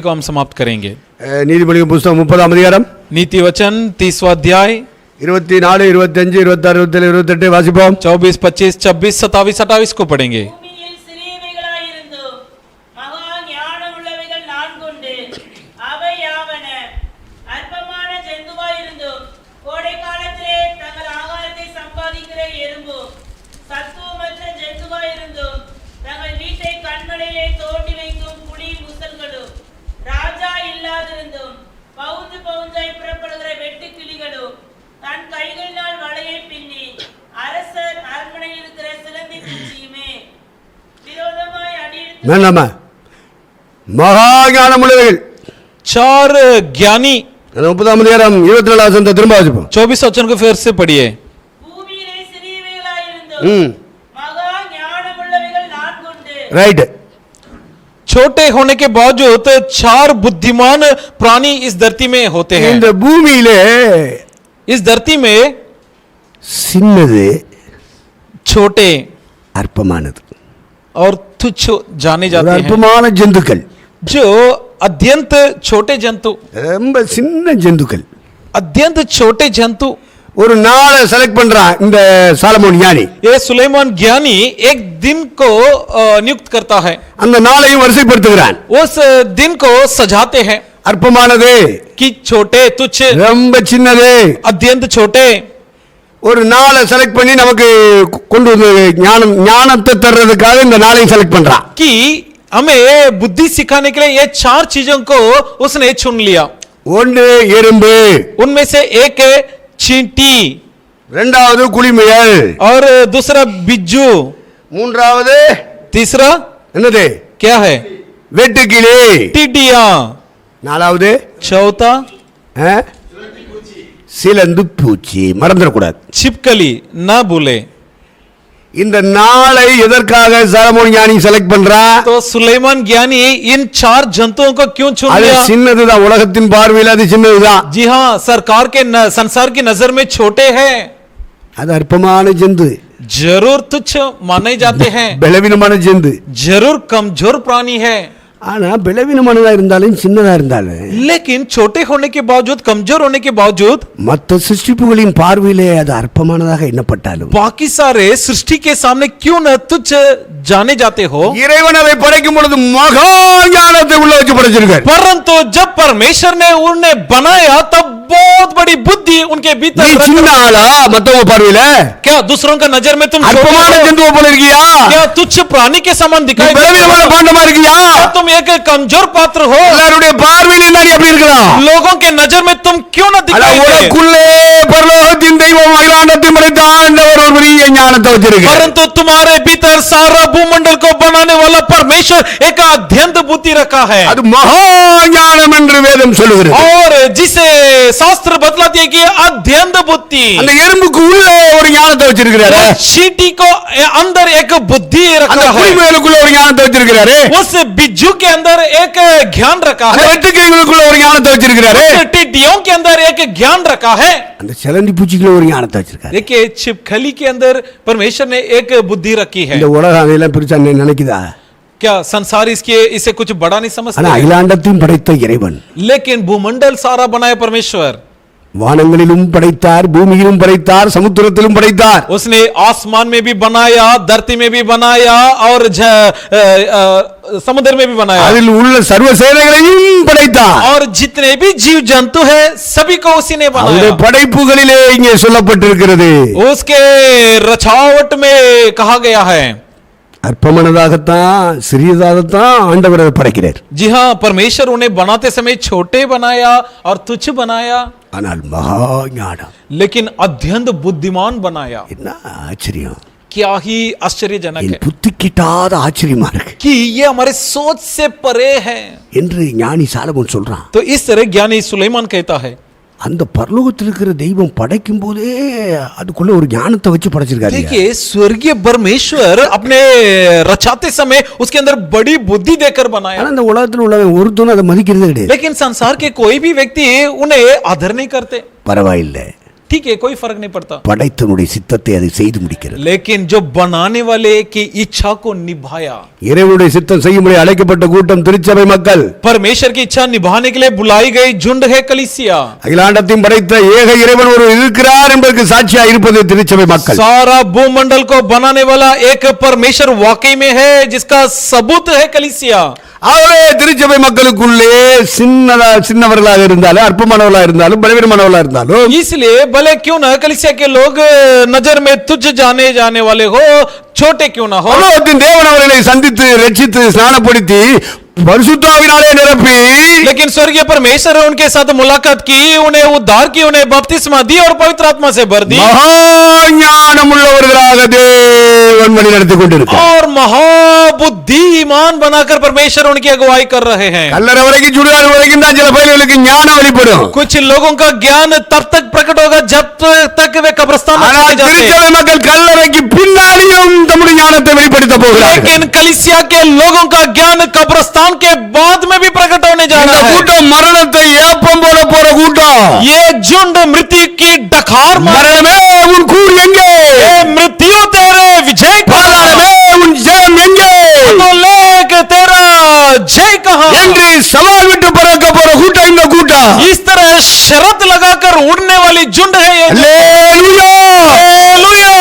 को हम समाप्त करेंगे। நீதிமொழிகள் புத்தகம் 30ஆம் அதிகாரம் नीति वचन 30वां अध्याय 24, 25, 26, 27, 28 வாசிப்போம். 24, 25, 26, 27, 28 को पढ़ेंगे। பூமியில் சிறியவைகளாயிருந்து மகா ஞானமுள்ளவைகள் நான்குண்டு. அவை யாவன? அற்பமான ஜந்துவாயிருந்து கோடை காலத்திலே தங்கள் ஆகாரத்தை சம்பாதிக்கிற எறும்பு, சத்துவமற்ற ஜந்துவாயிருந்து தங்கள் வீட்டை கண்மலையிலே தோண்டி வைக்கும் புலி முசல்களும், ராஜா இல்லாதிருந்தும் பவுந்து பவுந்தாய் புறப்படுகிற வெட்டுக்கிளிகளும், தன் கைகளினால் வலையை பின்னி அரசர் அரண்மனையில் இருக்கிற சிலந்தி பூச்சியுமே விரோதமாய் அடியெடுத்து வேண்டாமா மகா ஞானமுள்ளவைகள். चार ज्ञानी। 30ஆம் அதிகாரம் 24 வசனத்தை திரும்ப வாசிப்போம். 24 वचन को फिर से पढ़िए। பூமியிலே சிறியவைகளாயிருந்து மகா ஞானமுள்ளவைகள் நான்குண்டு. ரைட். छोटे होने के बावजूद चार बुद्धिमान प्राणी इस धरती में होते हैं। இந்த பூமியிலே इस धरती में சின்னது छोटे அற்பமானது और तुच्छ जाने ஒரு जाते हैं, அற்பமான ஜந்துக்கள், जो अत्यंत छोटे जंतु, ரொம்ப சின்ன ஜந்துக்கள். अत्यंत छोटे जंतु। ஒரு நாளை செலக்ட் பண்றான் இந்த சாலமோன் ஞானி. ये सुलेमान ज्ञानी एक दिन को नियुक्त करता है, அந்த நாளையும் வரிசைப்படுத்துகிறான். उस दिन को सजाते हैं அற்பமானது, कि छोटे तुच्छ ரொம்ப சின்னது. अत्यंत छोटे। ஒரு நாளை செலக்ட் பண்ணி நமக்கு கொண்டு வந்து ஞானத்தை தர்றதுக்காக இந்த நாளையும் செலக்ட் பண்றான். कि हमें बुद्धि सिखाने के लिए ये चार चीजों को उसने चुन लिया। ஒன்று எறும்பு, उनमें से एक है चींटी, இரண்டாவது குளிமுயல், और दूसरा बिज्जू, மூன்றாவது तीसरा என்னது क्या है வெட்டுக்கிளி, टिड्डिया, நாலாவது चौथा சிலந்து பூச்சி. மறந்துடக்கூடாது. छिपकली, ना भूले। இந்த நாளை எதற்காக சாலமோன் ஞானி செலக்ட் பண்றான்? तो सुलेमान ज्ञानी इन चार जंतुओं को क्यों चुन அது लिया? சின்னதுதான், உலகத்தின் பார்வையில் அது சின்னதுதான். जी हाँ, सरकार के संसार की नजर में छोटे हैं, அது அற்பமான ஜந்து, जरूर तुच्छ माने जाते हैं, பலவீனமான ஜந்து. जरूर कमजोर प्राणी है। ஆனா பலவீனமானதா இருந்தாலும் சின்னதா இருந்தாலும் लेकिन छोटे होने के बावजूद, कमजोर होने के बावजूद, மற்ற சிருஷ்டிப்புகளின் பார்வையிலே அது அற்பமானதாக எண்ணப்பட்டாலும் बाकी सारे सृष्टि के सामने क्यों न तुच्छ जाने जाते हो, இறைவன் அதை படைக்கும் பொழுது மகா ஞானத்தை உள்ள வச்சு படைச்சிருக்கார். परंतु जब परमेश्वर ने उन्हें बनाया तब बहुत बड़ी बुद्धि उनके நீ भीतर சின்ன रखा। ஆளா மத்தவங்க பார்வையில? क्या दूसरों का नजर में तुम छोटे அற்பமான हो? ஜந்துவை போல இருக்கியா? क्या तुच्छ प्राणी के समान நீ दिखाई देते பலவீனமான हो? பாண்டமா இருக்கியா? क्या तुम एक कमजोर पात्र हो? எல்லாருடைய பார்வையில என்ன நீ அப்படி இருக்கலாம்? लोगों के नजर में तुम क्यों न அட दिखाई दे? உனக்குள்ளே பரலோகத்தின் தெய்வம் அகிலாண்டத்தை படைத்த ஆண்டவர் ஒரு பெரிய ஞானத்தை வச்சிருக்கார். परंतु तुम्हारे भीतर सारा भूमंडल को बनाने वाला परमेश्वर एक अत्यंत बुद्धि रखा है, அது மகா ஞானம் என்று வேதம் சொல்லுகிறது. और जिसे शास्त्र बतलाती है कि अत्यंत बुद्धि। அந்த எறும்புக்கு உள்ள ஒரு ஞானத்தை வச்சிருக்கிறாரு. वो चींटी को अंदर एक बुद्धि அந்த रखा है, குளிமுயலுக்குள்ள ஒரு ஞானத்தை வச்சிருக்கிறாரு. उस बिज्जू के अंदर एक ज्ञान रखा அந்த है, வெட்டுக்கிளிகளுக்குள்ள ஒரு ஞானத்தை வச்சிருக்கிறாரு. उस टिड्डियों के अंदर एक ज्ञान रखा है। அந்த சிலந்தி பூச்சிக்குள்ள ஒரு ஞானத்தை வச்சிருக்காரு. देखिए, छिपकली के अंदर परमेश्वर ने एक बुद्धि रखी है। இந்த உலகம் அதையெல்லாம் பிரிச்சா நினைக்குதா? क्या संसार इसे कुछ बड़ा नहीं ஆனா समझता? அகிலாண்டத்தையும் படைத்த இறைவன் लेकिन भूमंडल सारा बनाया परमेश्वर। வானங்களிலும் படைத்தார், பூமியிலும் படைத்தார், சமுத்திரத்திலும் படைத்தார். उसने आसमान में भी बनाया, धरती में भी बनाया, और समुद्र में भी बनाया, அதில் உள்ள சர்வ சேனைகளையும் படைத்தார். और जितने भी जीव जंतु है सभी को उसी ने அவருடைய बनाया। படைப்புகளிலே இங்கே சொல்லப்பட்டிருக்கிறது. उसके रचावट में कहा गया है। அற்பமானதாகத்தான், சிறியதாகத்தான் ஆண்டவர் அதை படைக்கிறார். जी हाँ, परमेश्वर उन्हें बनाते समय छोटे बनाया और तुच्छ बनाया, ஆனால் மகா ஞானம், लेकिन अत्यंत बुद्धिमान बनाया। என்ன ஆச்சரியம்! क्या ही आश्चर्यजनक என் है புத்தி கிட்டாத ஆச்சரியமா இருக்கு कि ये हमारे सोच से परे है। என்று ஞானி சாலமோன் சொல்றான். तो इस तरह ज्ञानी सुलेमान कहता है, அந்த பரலோகத்தில் இருக்கிற தெய்வம் படைக்கும் போதே அதுக்குள்ள ஒரு ஞானத்தை வச்சு படைச்சிருக்காரு. देखिए, स्वर्गीय परमेश्वर अपने रचाते समय उसके अंदर बड़ी बुद्धि देकर बनाया, ஆனா இந்த உலகத்தில் உள்ளவன் ஒருத்தனும் அதை மதிக்கிறதே கிடையாது. लेकिन संसार के कोई भी व्यक्ति उन्हें आदर नहीं करते। பரவாயில்லை, ठीक है, कोई फर्क नहीं पड़ता, படைத்தனுடைய சித்தத்தை அது செய்து முடிக்கிறது. लेकिन जो बनाने वाले की इच्छा को निभाया, இறைவனுடைய சித்தம் செய்யும்படி அழைக்கப்பட்ட கூட்டம் திருச்சபை மக்கள். परमेश्वर की इच्छा निभाने के लिए बुलाई गई झुंड है कलीसिया. அகிலாண்டத்தையும் படைத்த ஏக இறைவன் ஒரு இருக்கிறார் என்பதற்கு சாட்சியா இருப்பது திருச்சபை மக்கள். सारा भूमंडल को बनाने वाला एक परमेश्वर वाकई में है, जिसका सबूत है कलीसिया. அவரே திருச்சபை மக்களுக்குள்ளே சின்னவர்களாக இருந்தாலும் அற்பமானவர்களாக இருந்தாலும் பலவீனமானவர்களாக இருந்தாலும், इसलिए भले क्यों ना कलीसिया के लोग नजर में तुच्छ जाने वाले हो, छोटे क्यों ना हो, தேவன் அவர்களை சந்தித்து ரட்சித்து ஸ்நானப்படுத்தி பரிசுத்தாவினாலே நிரப்பி, लेकिन स्वर्गीय परमेश्वर ने उनके साथ मुलाकात की, उन्हें उद्धार की, उन्हें बपतिस्मा दी और पवित्र आत्मा से भर दी, ஞானம் உள்ளவர்களாக தேவன் வழி நடத்தி கொண்டிருக்கிறார். और महाबुद्धिमान बनाकर परमेश्वर उनकी अगुवाई कर रहे हैं. கல்லறை வரைக்கும் சுடுகாடு வரைக்கும் தான் சில பயலுக்கு ஞானம் வெளிப்படும். कुछ लोगों का ज्ञान तब तक प्रकट होगा जब तक वे कब्रिस्तान में ஆனால் चले जाते हैं. திருச்சபை மக்கள் கல்லறைக்கு பின்னாடியும் தம்முடைய ஞானத்தை வெளிப்படுத்த போகிறார்கள். लेकिन कलीसिया के लोगों का ज्ञान कब्रिस्तान के बाद में भी प्रकट होने जा இந்த रहा है. கூட்டம் மரணத்தை ஏப்பம் போல போற கூட்டம். ये झुंड मृत्यु की डकार மரணமே உன் கூர் எங்கே? मृत्यु तेरे विजय பாதாளமே உன் ஜெயம் எங்கே? तो लेक तेरा जय कहां? என்று சவால் விட்டு பறக்க போற கூட்டம் இந்த கூட்டம். इस तरह शरत लगाकर उड़ने वाली झुंड है ये. அல்லேலூயா! हालेलुया!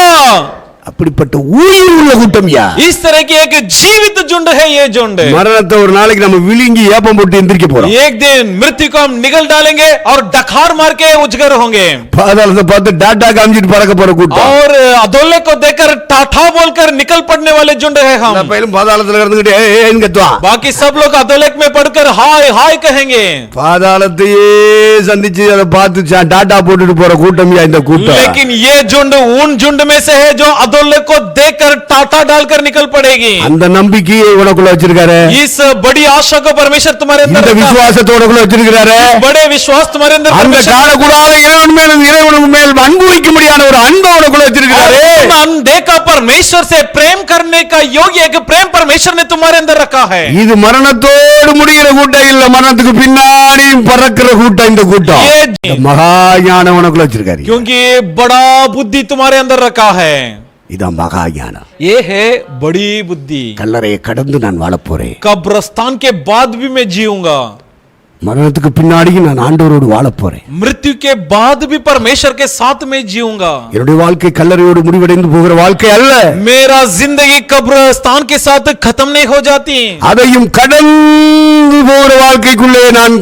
அப்படிப்பட்ட உயிர் உள்ள கூட்டம் யா. इस तरह की एक जीवित झुंड है ये झुंड. மரணத்தை ஒரு நாளைக்கு நம்ம விழுங்கி ஏப்பம் போட்டு எந்திரிக்க போறோம். एक दिन मृत्यु को हम निगल डालेंगे और डकार मार के उजगर होंगे. பாதாளத்தை பார்த்து டாட்டா காமிச்சிட்டு பறக்க போற கூட்டம். और अधोले को देखकर टाटा बोलकर निकल पड़ने वाले झुंड है हम. பையலும் பாதாளத்துல இருந்துகிட்டு ஏன்னு கத்துவான். बाकी सब लोग अधोलेख में पढ़कर हाय हाय कहेंगे. பாதாளத்தையே சந்திச்சு அதை பார்த்து டாட்டா போட்டுட்டு போற கூட்டம் யா இந்த கூட்டம். लेकिन ये झुंड उन झुंड में से है जो अधोलेख को देखकर टाटा डालकर निकल पड़ेगी. அந்த நம்பிக்கையை உனக்குள்ள வச்சிருக்காரு. इस बड़ी आशा को परमेश्वर तुम्हारे अंदर இந்த रखा है. விசுவாசத்தை உனக்குள்ள வச்சிருக்காரு. बड़े विश्वास तुम्हारे अंदर அந்த परमेश्वर காணக்கூடாத இறைவனுக்கு மேல் அன்பு வைக்க முடியாத ஒரு அன்பை உனக்குள்ள வச்சிருக்காரு. अनदेखा परमेश्वर से प्रेम करने का योग्य एक प्रेम परमेश्वर ने तुम्हारे अंदर रखा है. இது மரணத்தோடு முடிகிற கூட்டம் இல்ல, மரணத்துக்கு பின்னாடி பறக்கிற கூட்டம் இந்த கூட்டம். ये மகா ஞானம் உனக்குள்ள வச்சிருக்காரு. क्योंकि बड़ा बुद्धि तुम्हारे अंदर रखा है. இதான் மகா ஞானம். ये है बड़ी बुद्धि. கல்லறையை கடந்து நான் வாழ போறேன். कब्रिस्तान के बाद भी मैं जीऊंगा. மரணத்துக்கு பின்னாடியும் நான் ஆண்டவரோடு வாழ போறேன். मृत्यु के बाद भी परमेश्वर के साथ में जीऊंगा. என்னுடைய வாழ்க்கை கல்லறையோடு முடிவடைந்து போகிற வாழ்க்கை அல்ல. मेरा जिंदगी कब्रिस्तान के साथ खत्म नहीं हो जाती. அதையும் கடந்து போகிற வாழ்க்கைக்குள்ளே நான்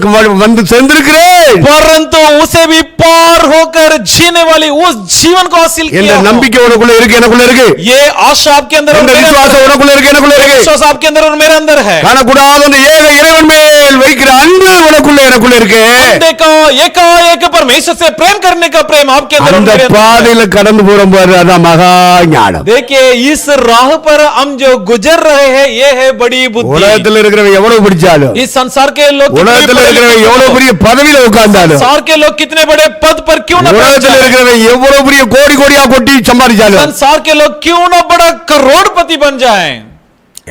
வந்து சேர்ந்திருக்கிறேன். परंतु उसे भी पार होकर जीने वाली उस जीवन को हासिल என்ற किया. நம்பிக்கை உனக்குள்ள இருக்கு, எனக்குள்ள இருக்கு. ये आशा आपके अंदर और இந்த मेरे விசுவாசம் अंदर है. உனக்குள்ள இருக்கு, எனக்குள்ள இருக்கு. विश्वास आपके अंदर और मेरे अंदर है. காணக்கூடாத அந்த ஏக இறைவன் மேல் வைக்கிற அன்பு உனக்குள்ள எனக்குள்ள இருக்கு. देखो एकाएक परमेश्वर से प्रेम करने का प्रेम आपके अंदर और அந்த मेरे अंदर है. பாதையில கடந்து போறோம் பாரு, அதான் மகா ஞானம். देखिए इस राह पर हम जो गुजर रहे हैं ये है बड़ी बुद्धि. உலகத்துல இருக்கிறவன் எவ்வளவு படிச்சாலும், इस संसार के लोग कितने உலகத்துல बड़े- இருக்கிறவன் எவ்வளவு பெரிய பதவியில உட்கார்ந்தாலும், संसार के लोग कितने बड़े पद पर क्यों न पहुंच உலகத்துல जाए, இருக்கிறவன் எவ்வளவு பெரிய கோடி கோடியா கொட்டி சம்பாதிச்சாலும், संसार के लोग क्यों न बड़ा करोड़पति बन जाएं,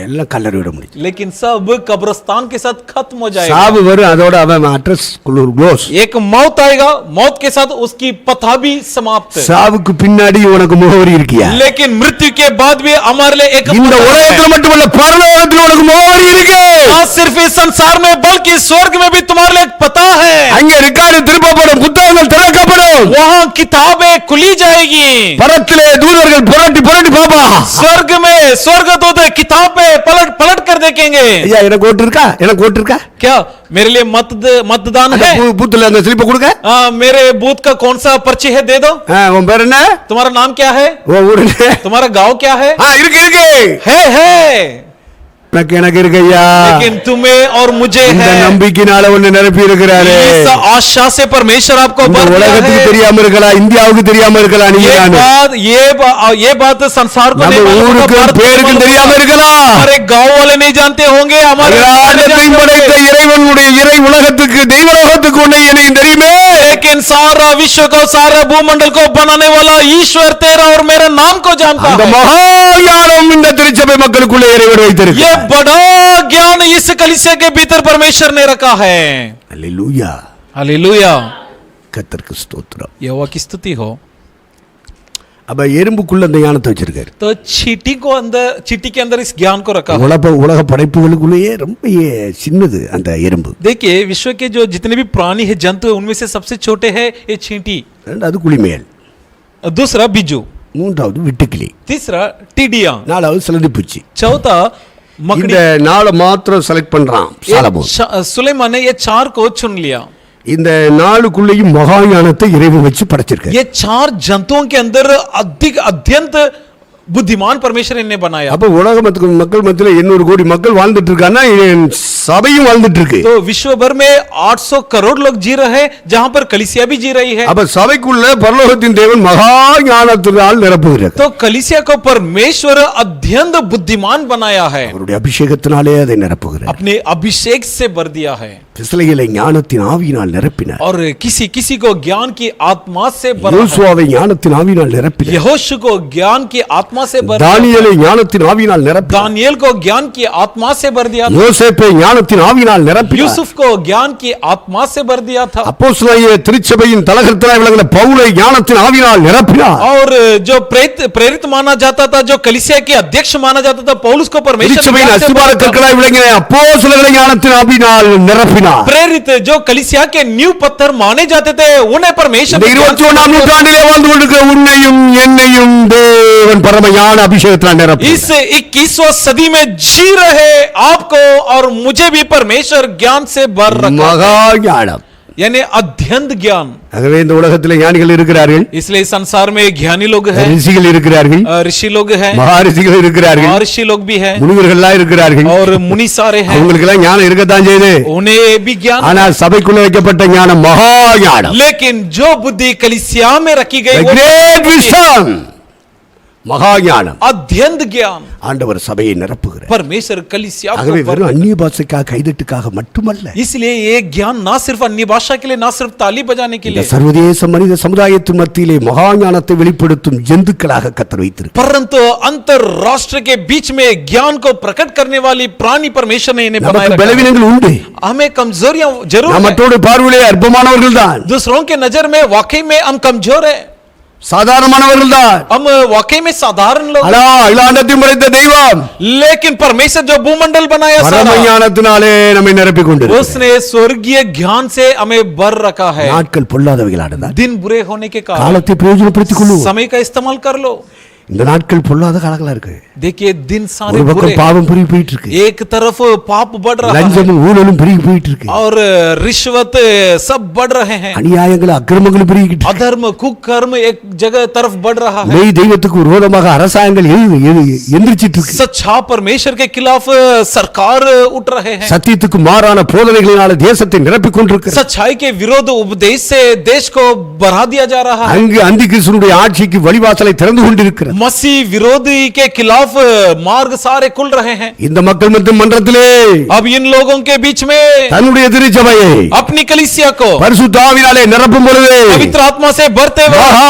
எல்லாம் கல்லறையோட முடிச்சு. लेकिन सब कब्रिस्तान के साथ खत्म हो जाएगा. சாவு வரும், அதோட அவன் அட்ரஸ் க்ளோஸ். एक मौत आएगा, मौत के साथ उसकी पथा भी समाप्त. சாவுக்கு பின்னாடி உனக்கு முகவரி இருக்கியா? लेकिन मृत्यु के बाद भी हमारे लिए एक இந்த पता है. உலகத்துல மட்டுமல்ல, பரலோகத்துல உனக்கு முகவரி இருக்கு. ना सिर्फ इस संसार में बल्कि स्वर्ग में भी तुम्हारे लिए एक पता है. அங்க ரெக்கார்டு திருப்பப்படும், புத்தகங்கள் திறக்கப்படும். वहाँ किताबें खुली जाएगी. பரத்திலே தூதர்கள் புரட்டி புரட்டி பாப்பா. स्वर्ग में स्वर्गदूत किताबें पलट पलट कर देखेंगे. ஐயா எனக்கு ஓட்டு இருக்கா? எனக்கு ஓட்டு இருக்கா? क्या मेरे लिए मतदान है? பூத்துல அந்த ஸ்லிப்பை கொடுங்க. मेरे बूथ का कौन सा पर्ची है दे दो. உன் பேர் என்ன? तुम्हारा नाम क्या है? உன் ஊரு என்ன? तुम्हारा गांव क्या है? இருக்கு இருக்கு. है எனக்கு இருக்கு ஐயா. लेकिन तुम्हें और मुझे இந்த है. நம்பிக்கையினால உன்னை நிரப்பி இருக்கிறாரு. इस आशा से परमेश्वर आपको இந்த भर दिया உலகத்துக்கு है. தெரியாம இருக்கலாம், இந்தியாவுக்கு தெரியாம இருக்கலாம், நீங்க நானு. ये बात संसार को नहीं நம்ம मालूम होगा, ஊருக்கு भारत को பேருக்கு मालूम தெரியாம होगा. இருக்கலாம். हमारे गांव वाले नहीं जानते होंगे, हमारे அகிலாண்டத்தையும் படைத்த இறைவனுடைய இறை உலகத்துக்கு தெய்வலோகத்துக்கு உன்னை என்னையும் தெரியுமே. लेकिन सारा विश्व को सारा भूमंडल को बनाने वाला ईश्वर तेरा और मेरा नाम को जानता அந்த है. மகா ஞானம் இந்த திருச்சபை மக்களுக்குள்ளே இறைவன் ये வைத்திருக்கிறார். बड़ा ज्ञान इस कलीसिया के भीतर परमेश्वर ने रखा है. அல்லேலூயா. हालेलुया. கர்த்தருக்கு ஸ்தோத்திரம். यहोवा की स्तुति हो. அப்ப எறும்புக்குள்ள அந்த ஞானத்தை வச்சிருக்காரு. तो चींटी के अंदर इस ज्ञान को रखा. உலக படைப்புகளுக்குள்ளேயே ரொம்ப சின்னது அந்த எறும்பு. देखिए विश्व के जो जितने भी प्राणी है जंतु है उनमें से सबसे छोटे है ये चींटी. ரெண்டாவது குளிமேல், दूसरा बिजू, மூன்றாவது விட்டுக்கிளி, तीसरा टिड्डियां, நாலாவது சிலந்திப்பூச்சி. चौथा मकड़ी. இந்த நாளை மாத்திரம் செலக்ட் பண்றான் சாலமோன். सुलेमान ने ये 4 को चुन लिया. இந்த நாளுக்குள்ளேயும் மகா ஞானத்தை இறைவன் வச்சு படைச்சிருக்காரு. ये 4 जंतुओं के अंदर अधिक अत्यंत बुद्धिमान परमेश्वर ने बनाया. அப்ப மக்கள் மத்தியில 800 கோடி மக்கள் வாழ்ந்துட்டு இருக்கான்னா சபையும் வாழ்ந்துட்டு இருக்கு. तो विश्व भर में 800 करोड़ लोग जी रहे हैं जहां पर कलीसिया भी जी रही है. அப்ப சபைக்குள்ள பரலோகத்தின் தேவன் மகா ஞானத்தினால் நிரப்புகிறார். तो कलीसिया को परमेश्वर अत्यंत बुद्धिमान बनाया है. அவருடைய அபிஷேகத்தினாலே அதை நிரப்புகிறார். अपने अभिषेक से भर दिया है. இஸ்ரவேலை ஞானத்தின் ஆவியினால் நிரப்பினார். और किसी को ज्ञान की आत्मा से भरा. யோசுவாவை ஞானத்தின் ஆவியினால் நிரப்பினார். यहोशू को ज्ञान की आत्मा से भर. தானியேலை ஞானத்தின் ஆவியினால் நிரப்பினார். दानियेल को ज्ञान की आत्मा से भर दिया. யோசேப்பை ஞானத்தின் ஆவியினால் நிரப்பினார். यूसुफ को ज्ञान की आत्मा से भर दिया था. அப்போஸ்தலனாகிய திருச்சபையின் தலகர்த்தராய் விளங்கின பவுலை ஞானத்தின் ஆவியினால் நிரப்பினார். और जो प्रेरित माना जाता था, जो कलीसिया के अध्यक्ष माना जाता था, पौलुस को परमेश्वर திருச்சபையின் அஸ்திபார கற்களாய் விளங்கின அப்போஸ்தலர்களை ஞானத்தின் ஆவியினால் நிரப்பினார். प्रेरित जो कलीसिया के नींव पत्थर माने जाते थे उन्हें परमेश्वर. 21ஆம் நூற்றாண்டிலே வாழ்ந்து கொண்டிருக்கிற உன்னையும் என்னையும் தேவன் பரம ஞான அபிஷேகத்தால் நிரப்பினார். इस 21वीं सदी में जी रहे आपको और मुझे भी परमेश्वर ज्ञान से भर रखा. மகா ஞானம், यानी अत्यंत ज्ञान. ஆகவே இந்த உலகத்தில் ஞானிகள் இருக்கிறார்கள். इसलिए संसार में ज्ञानी लोग हैं, ரிஷிகள் இருக்கிறார்கள், ऋषि लोग हैं, மகாரிஷிகள் இருக்கிறார்கள், महर्षि लोग भी हैं, முனிவர்கள்லாம் இருக்கிறார்கள். और मुनि सारे हैं. அவங்களுக்கு எல்லாம் ஞானம் இருக்கத்தான் செய்யுது. उन्हें भी ज्ञान. ஆனால் சபைக்குள்ள வைக்கப்பட்ட ஞானம் மகா ஞானம். लेकिन जो बुद्धि कलीसिया में रखी गई वो கிரேட் விஸ்டம், மகா ஞானம், अत्यंत ज्ञान. ஆண்டவர் சபையை நிரப்புகிறார். परमेश्वर कलीसिया ஆகவே को வெறும் அந்நிய பாஷைக்காக கைதட்டுக்காக மட்டுமல்ல, इसलिए ये ज्ञान ना सिर्फ अन्य भाषा के लिए, ना सिर्फ ताली बजाने के இந்த लिए, சர்வதேச மனித சமுதாயத்தின் மத்தியிலே மகா ஞானத்தை வெளிப்படுத்தும் ஜந்துக்களாக கர்த்தர் வைத்திருக்கிறார். परंतु अंतरराष्ट्र के बीच में ज्ञान को प्रकट करने वाली प्राणी परमेश्वर ने इन्हें बनाया. நமக்கு பலவீனங்கள் உண்டு. हमें कमजोरियां जरूर நாம் हैं. மற்றோட பார்வையிலே அற்பமானவர்கள் தான், दूसरों के नजर में वाकई में हम कमजोर हैं, சாதாரணமானவர்கள் தான். हम वाकई में साधारण लोग. ஆனா அகிலாண்டத்தையும் படைத்த தெய்வம் लेकिन परमेश्वर जो भूमंडल बनाया பரம सारा, ஞானத்தினாலே நம்மை நிரப்பிக் கொண்டிருக்கிறார். उसने स्वर्गीय ज्ञान से हमें भर रखा है. நாட்கள் பொல்லாதவைகளானதா, दिन बुरे होने के कारण காலத்தை பிரயோஜனப்படுத்திக் கொள்ளும். समय का इस्तेमाल कर लो. இந்த நாட்கள் பொல்லாத காலங்களா இருக்கு. देखिए दिन सारे ஒரு बुरे, பக்கம் பாவம் பெருகி போயிட்டு இருக்கு, एक तरफ पाप बढ़ रहा है லஞ்சமும் ஊழலும் பெருகி போயிட்டு இருக்கு, और रिश्वत सब बढ़ रहे हैं, அநியாயங்கள் அக்கிரமங்களும் பெருகிட்டு இருக்கு. अधर्म कुकर्म एक जगह तरफ बढ़ रहा है. மெய் தெய்வத்துக்கு விரோதமாக அரசாங்கங்கள் எந்திரிச்சிட்டு இருக்கு. सच्चा परमेश्वर के खिलाफ सरकार उठ रहे हैं. சத்தியத்துக்கு மாறான போதனைகளினால தேசத்தை நிரப்பிக் கொண்டிருக்கிறது. सच्चाई के विरोध उपदेश से देश को बढ़ा दिया जा रहा है. அங்கு அந்தி கிறிஸ்துவினுடைய ஆட்சிக்கு வழிவாசலை திறந்து கொண்டிருக்கிறது. मसीह विरोधी के खिलाफ मार्ग सारे खुल रहे हैं. இந்த மக்கள் மற்றும் மன்றத்திலே अब इन लोगों के बीच में தன்னுடைய திருச்சபையை अपनी कलीसिया को பரிசுத்த ஆவியினாலே நிரப்பும் பொழுது पवित्र आत्मा से भरते हुए மகா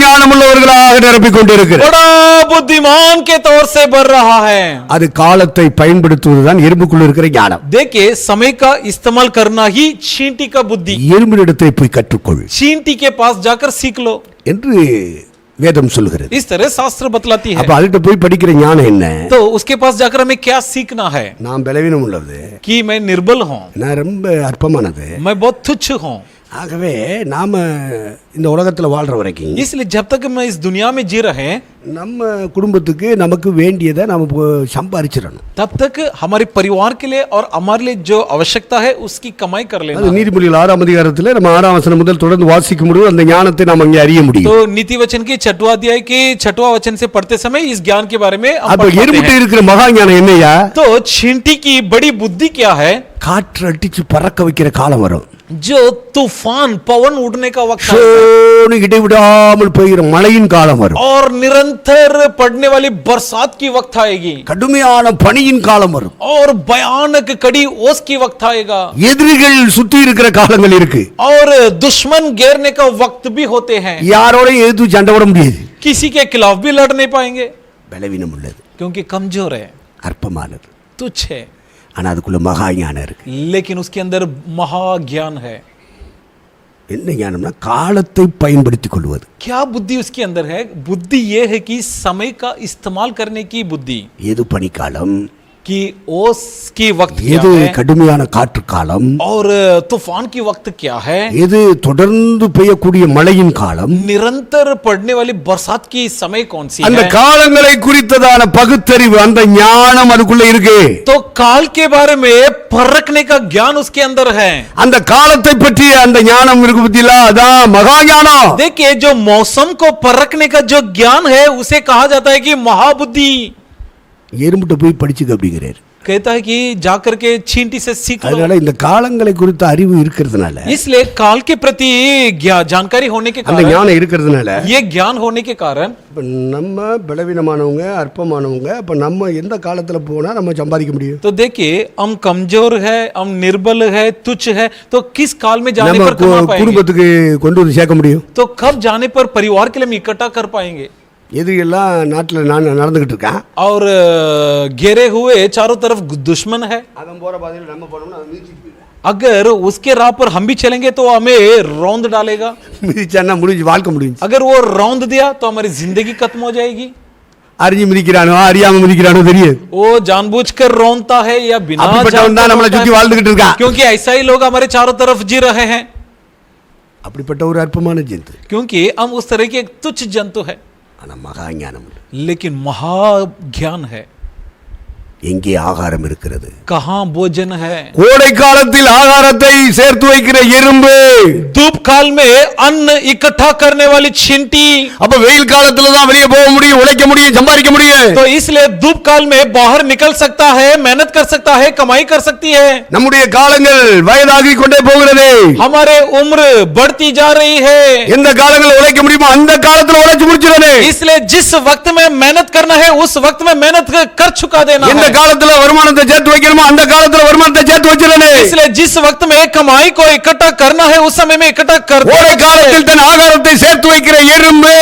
ஞானமுள்ளவர்களாக நிரப்பிக் கொண்டிருக்கிறது. बड़ा बुद्धिमान के तौर से भर रहा है. அது காலத்தை பயன்படுத்துவதுதான் எறும்புக்குள்ள இருக்கிற ஞானம். देखिए समय का इस्तेमाल करना ही चींटी का बुद्धि. எறும்பினிடத்தை போய் கற்றுக்கொள் चींटी के पास जाकर सीख लो என்று வேதம் சொல்கிறது. इस तरह शास्त्र बतलाती है. அப்ப அதுகிட்ட போய் படிக்கிற ஞானம் என்ன? तो उसके पास जाकर हमें क्या सीखना है? நான் பலவீனம் உள்ளது, कि मैं निर्बल हूँ, நான் ரொம்ப அற்பமானது. मैं बहुत तुच्छ हूँ. ஆகவே நாம இந்த உலகத்துல வாழ்ற வரைக்கும் इसलिए जब तक मैं इस दुनिया में जी रहे हैं நம்ம குடும்பத்துக்கு நமக்கு வேண்டியதை நாம சம்பாதிச்சிடணும். तब तक हमारे परिवार के लिए और हमारे लिए जो आवश्यकता है उसकी कमाई कर लेना. அது நீதிமொழிகள் 6ஆம் அதிகாரத்தில் நம்ம 6ஆம் வசனம் முதல் தொடர்ந்து வாசிக்கும் பொழுது அந்த ஞானத்தை நாம் அங்கே அறிய முடியும். तो नीति वचन की 6वां अध्याय के 6वां वचन से पढ़ते समय इस ज्ञान के बारे में हम அப்ப पढ़ते எறும்பிட்ட हैं. இருக்கிற மகா ஞானம் என்னையா? तो चींटी की बड़ी बुद्धि क्या है? காற்று அடிச்சு பறக்க வைக்கிற காலம் வரும். जो तूफान पवन उड़ने का वक्त है சோனு இடைவிடாமல் பெய்கிற மழையின் காலம் வரும். और निरंतर पड़ने वाली बरसात की वक्त आएगी கடுமையான பனியின் காலம் வரும். और भयानक कड़ी ओस की वक्त आएगा எதிரிகள் சுத்தி இருக்கிற காலங்கள் இருக்கு. और दुश्मन घेरने का वक्त भी होते हैं. யாரோடையும் எதிர்த்து சண்டை போட முடியாது. किसी के खिलाफ भी लड़ नहीं पाएंगे பலவீனம் உள்ளது, क्योंकि कमजोर है, அற்பமானது. तुच्छ है. ஆனா அதுக்குள்ள மகா ஞானம் இருக்கு. लेकिन उसके अंदर महाज्ञान है. என்ன ஞானம்னா காலத்தை பயன்படுத்திக் கொள்வது. क्या बुद्धि उसके अंदर है? बुद्धि ये है कि समय का इस्तेमाल करने की बुद्धि, எது பனிக்காலம், कि ओस की वक्त क्या எது है கடுமையான காற்று காலம், और तूफान की वक्त क्या है, எது தொடர்ந்து பெய்யக்கூடிய மழையின் காலம், निरंतर पड़ने वाली बरसात की समय कौन सी அந்த है. காலங்களை குறித்ததான பகுத்தறிவு, அந்த ஞானம் அதுக்குள்ள இருக்கு. तो काल के बारे में परखने का ज्ञान उसके अंदर है. அந்த காலத்தை பற்றிய அந்த ஞானம் இருக்கு பத்தியா, அதான் மகா ஞானம். देखिए, जो मौसम को परखने का जो ज्ञान है उसे कहा जाता है कि महाबुद्धि. எறும்பிட்ட போய் படிச்சுக்க அப்படிங்கிறாரு. कहता है कि जाकर के चींटी से सीख लो. அதனால இந்த காலங்களை குறித்த அறிவு இருக்கிறதுனால, इसलिए काल के प्रति जानकारी होने के அந்த कारण, ஞானம் இருக்கிறதுனால, ये ज्ञान होने के कारण, இப்ப நம்ம பலவீனமானவங்க, அற்பமானவங்க, அப்ப நம்ம எந்த காலத்துல போனா நம்ம சம்பாதிக்க முடியும்? तो देखिए, हम कमजोर है, हम निर्बल है, तुच्छ है, तो किस काल में जाने நம்ம पर कमा पाएंगे? குடும்பத்துக்கு கொண்டு வந்து சேர்க்க முடியும்? तो कब जाने पर परिवार के लिए हम इकट्ठा कर पाएंगे? எதிரியெல்லாம் நாட்டில் நடந்துகிட்டு இருக்கான். और घेरे हुए चारों तरफ दुश्मन है. அவன் போற பாதையில் நம்ம போனோம்னா அவன் மிதிச்சிட்டு போயிடுவான். अगर उसके राह पर हम भी चलेंगे तो हमें रौंद डालेगा. மிதிச்சான்னா முடிஞ்சு, வாழ்க்கை முடிஞ்சு. अगर वो रौंद दिया तो हमारी जिंदगी खत्म हो जाएगी. அறிஞ்சு மிதிக்கிறானோ அறியாம மிதிக்கிறானோ தெரியாது. वो जानबूझकर रौंदता है या बिना அப்படிப்பட்டவன் தான் நம்மளை சுத்தி வாழ்ந்துகிட்டு இருக்கான். क्योंकि ऐसा ही लोग हमारे चारों तरफ जी रहे हैं. அப்படிப்பட்ட ஒரு அற்பமான ஜந்து. क्योंकि हम उस तरह के एक तुच्छ जंतु है. ஆனா மகா ஞானம் இல்லை. लेकिन महा ज्ञान है. எங்கே ஆகாரம் இருக்கிறது? कहाँ भोजन है? கோடை காலத்தில் ஆகாரத்தை சேர்த்து வைக்கிற எறும்பு, धूप काल में अन्न इकट्ठा करने वाली चींटी. அப்ப வெயில் காலத்துல தான் வெளியே போக முடியும், உழைக்க முடியும், சம்பாதிக்க முடியும். तो इसलिए धूप काल में बाहर निकल सकता है, मेहनत कर सकता है, कमाई कर सकती है. நம்முடைய காலங்கள் வயதாகி கொண்டே போகிறது. हमारे उम्र बढ़ती जा रही है. எந்த காலங்களில் உழைக்க முடியுமோ அந்த காலத்துல உழைச்சு முடிச்சிடனே. इसलिए जिस वक्त में मेहनत करना है उस वक्त में मेहनत कर चुका देना எந்த है. காலத்துல வருமானத்தை சேர்த்து வைக்கணுமோ அந்த காலத்துல வருமானத்தை சேர்த்து வச்சிடனே. इसलिए जिस वक्त में कमाई को इकट्ठा करना है उस समय में इकट्ठा कर. கோடை காலத்தில் தன் ஆகாரத்தை சேர்த்து வைக்கிற எறும்பு,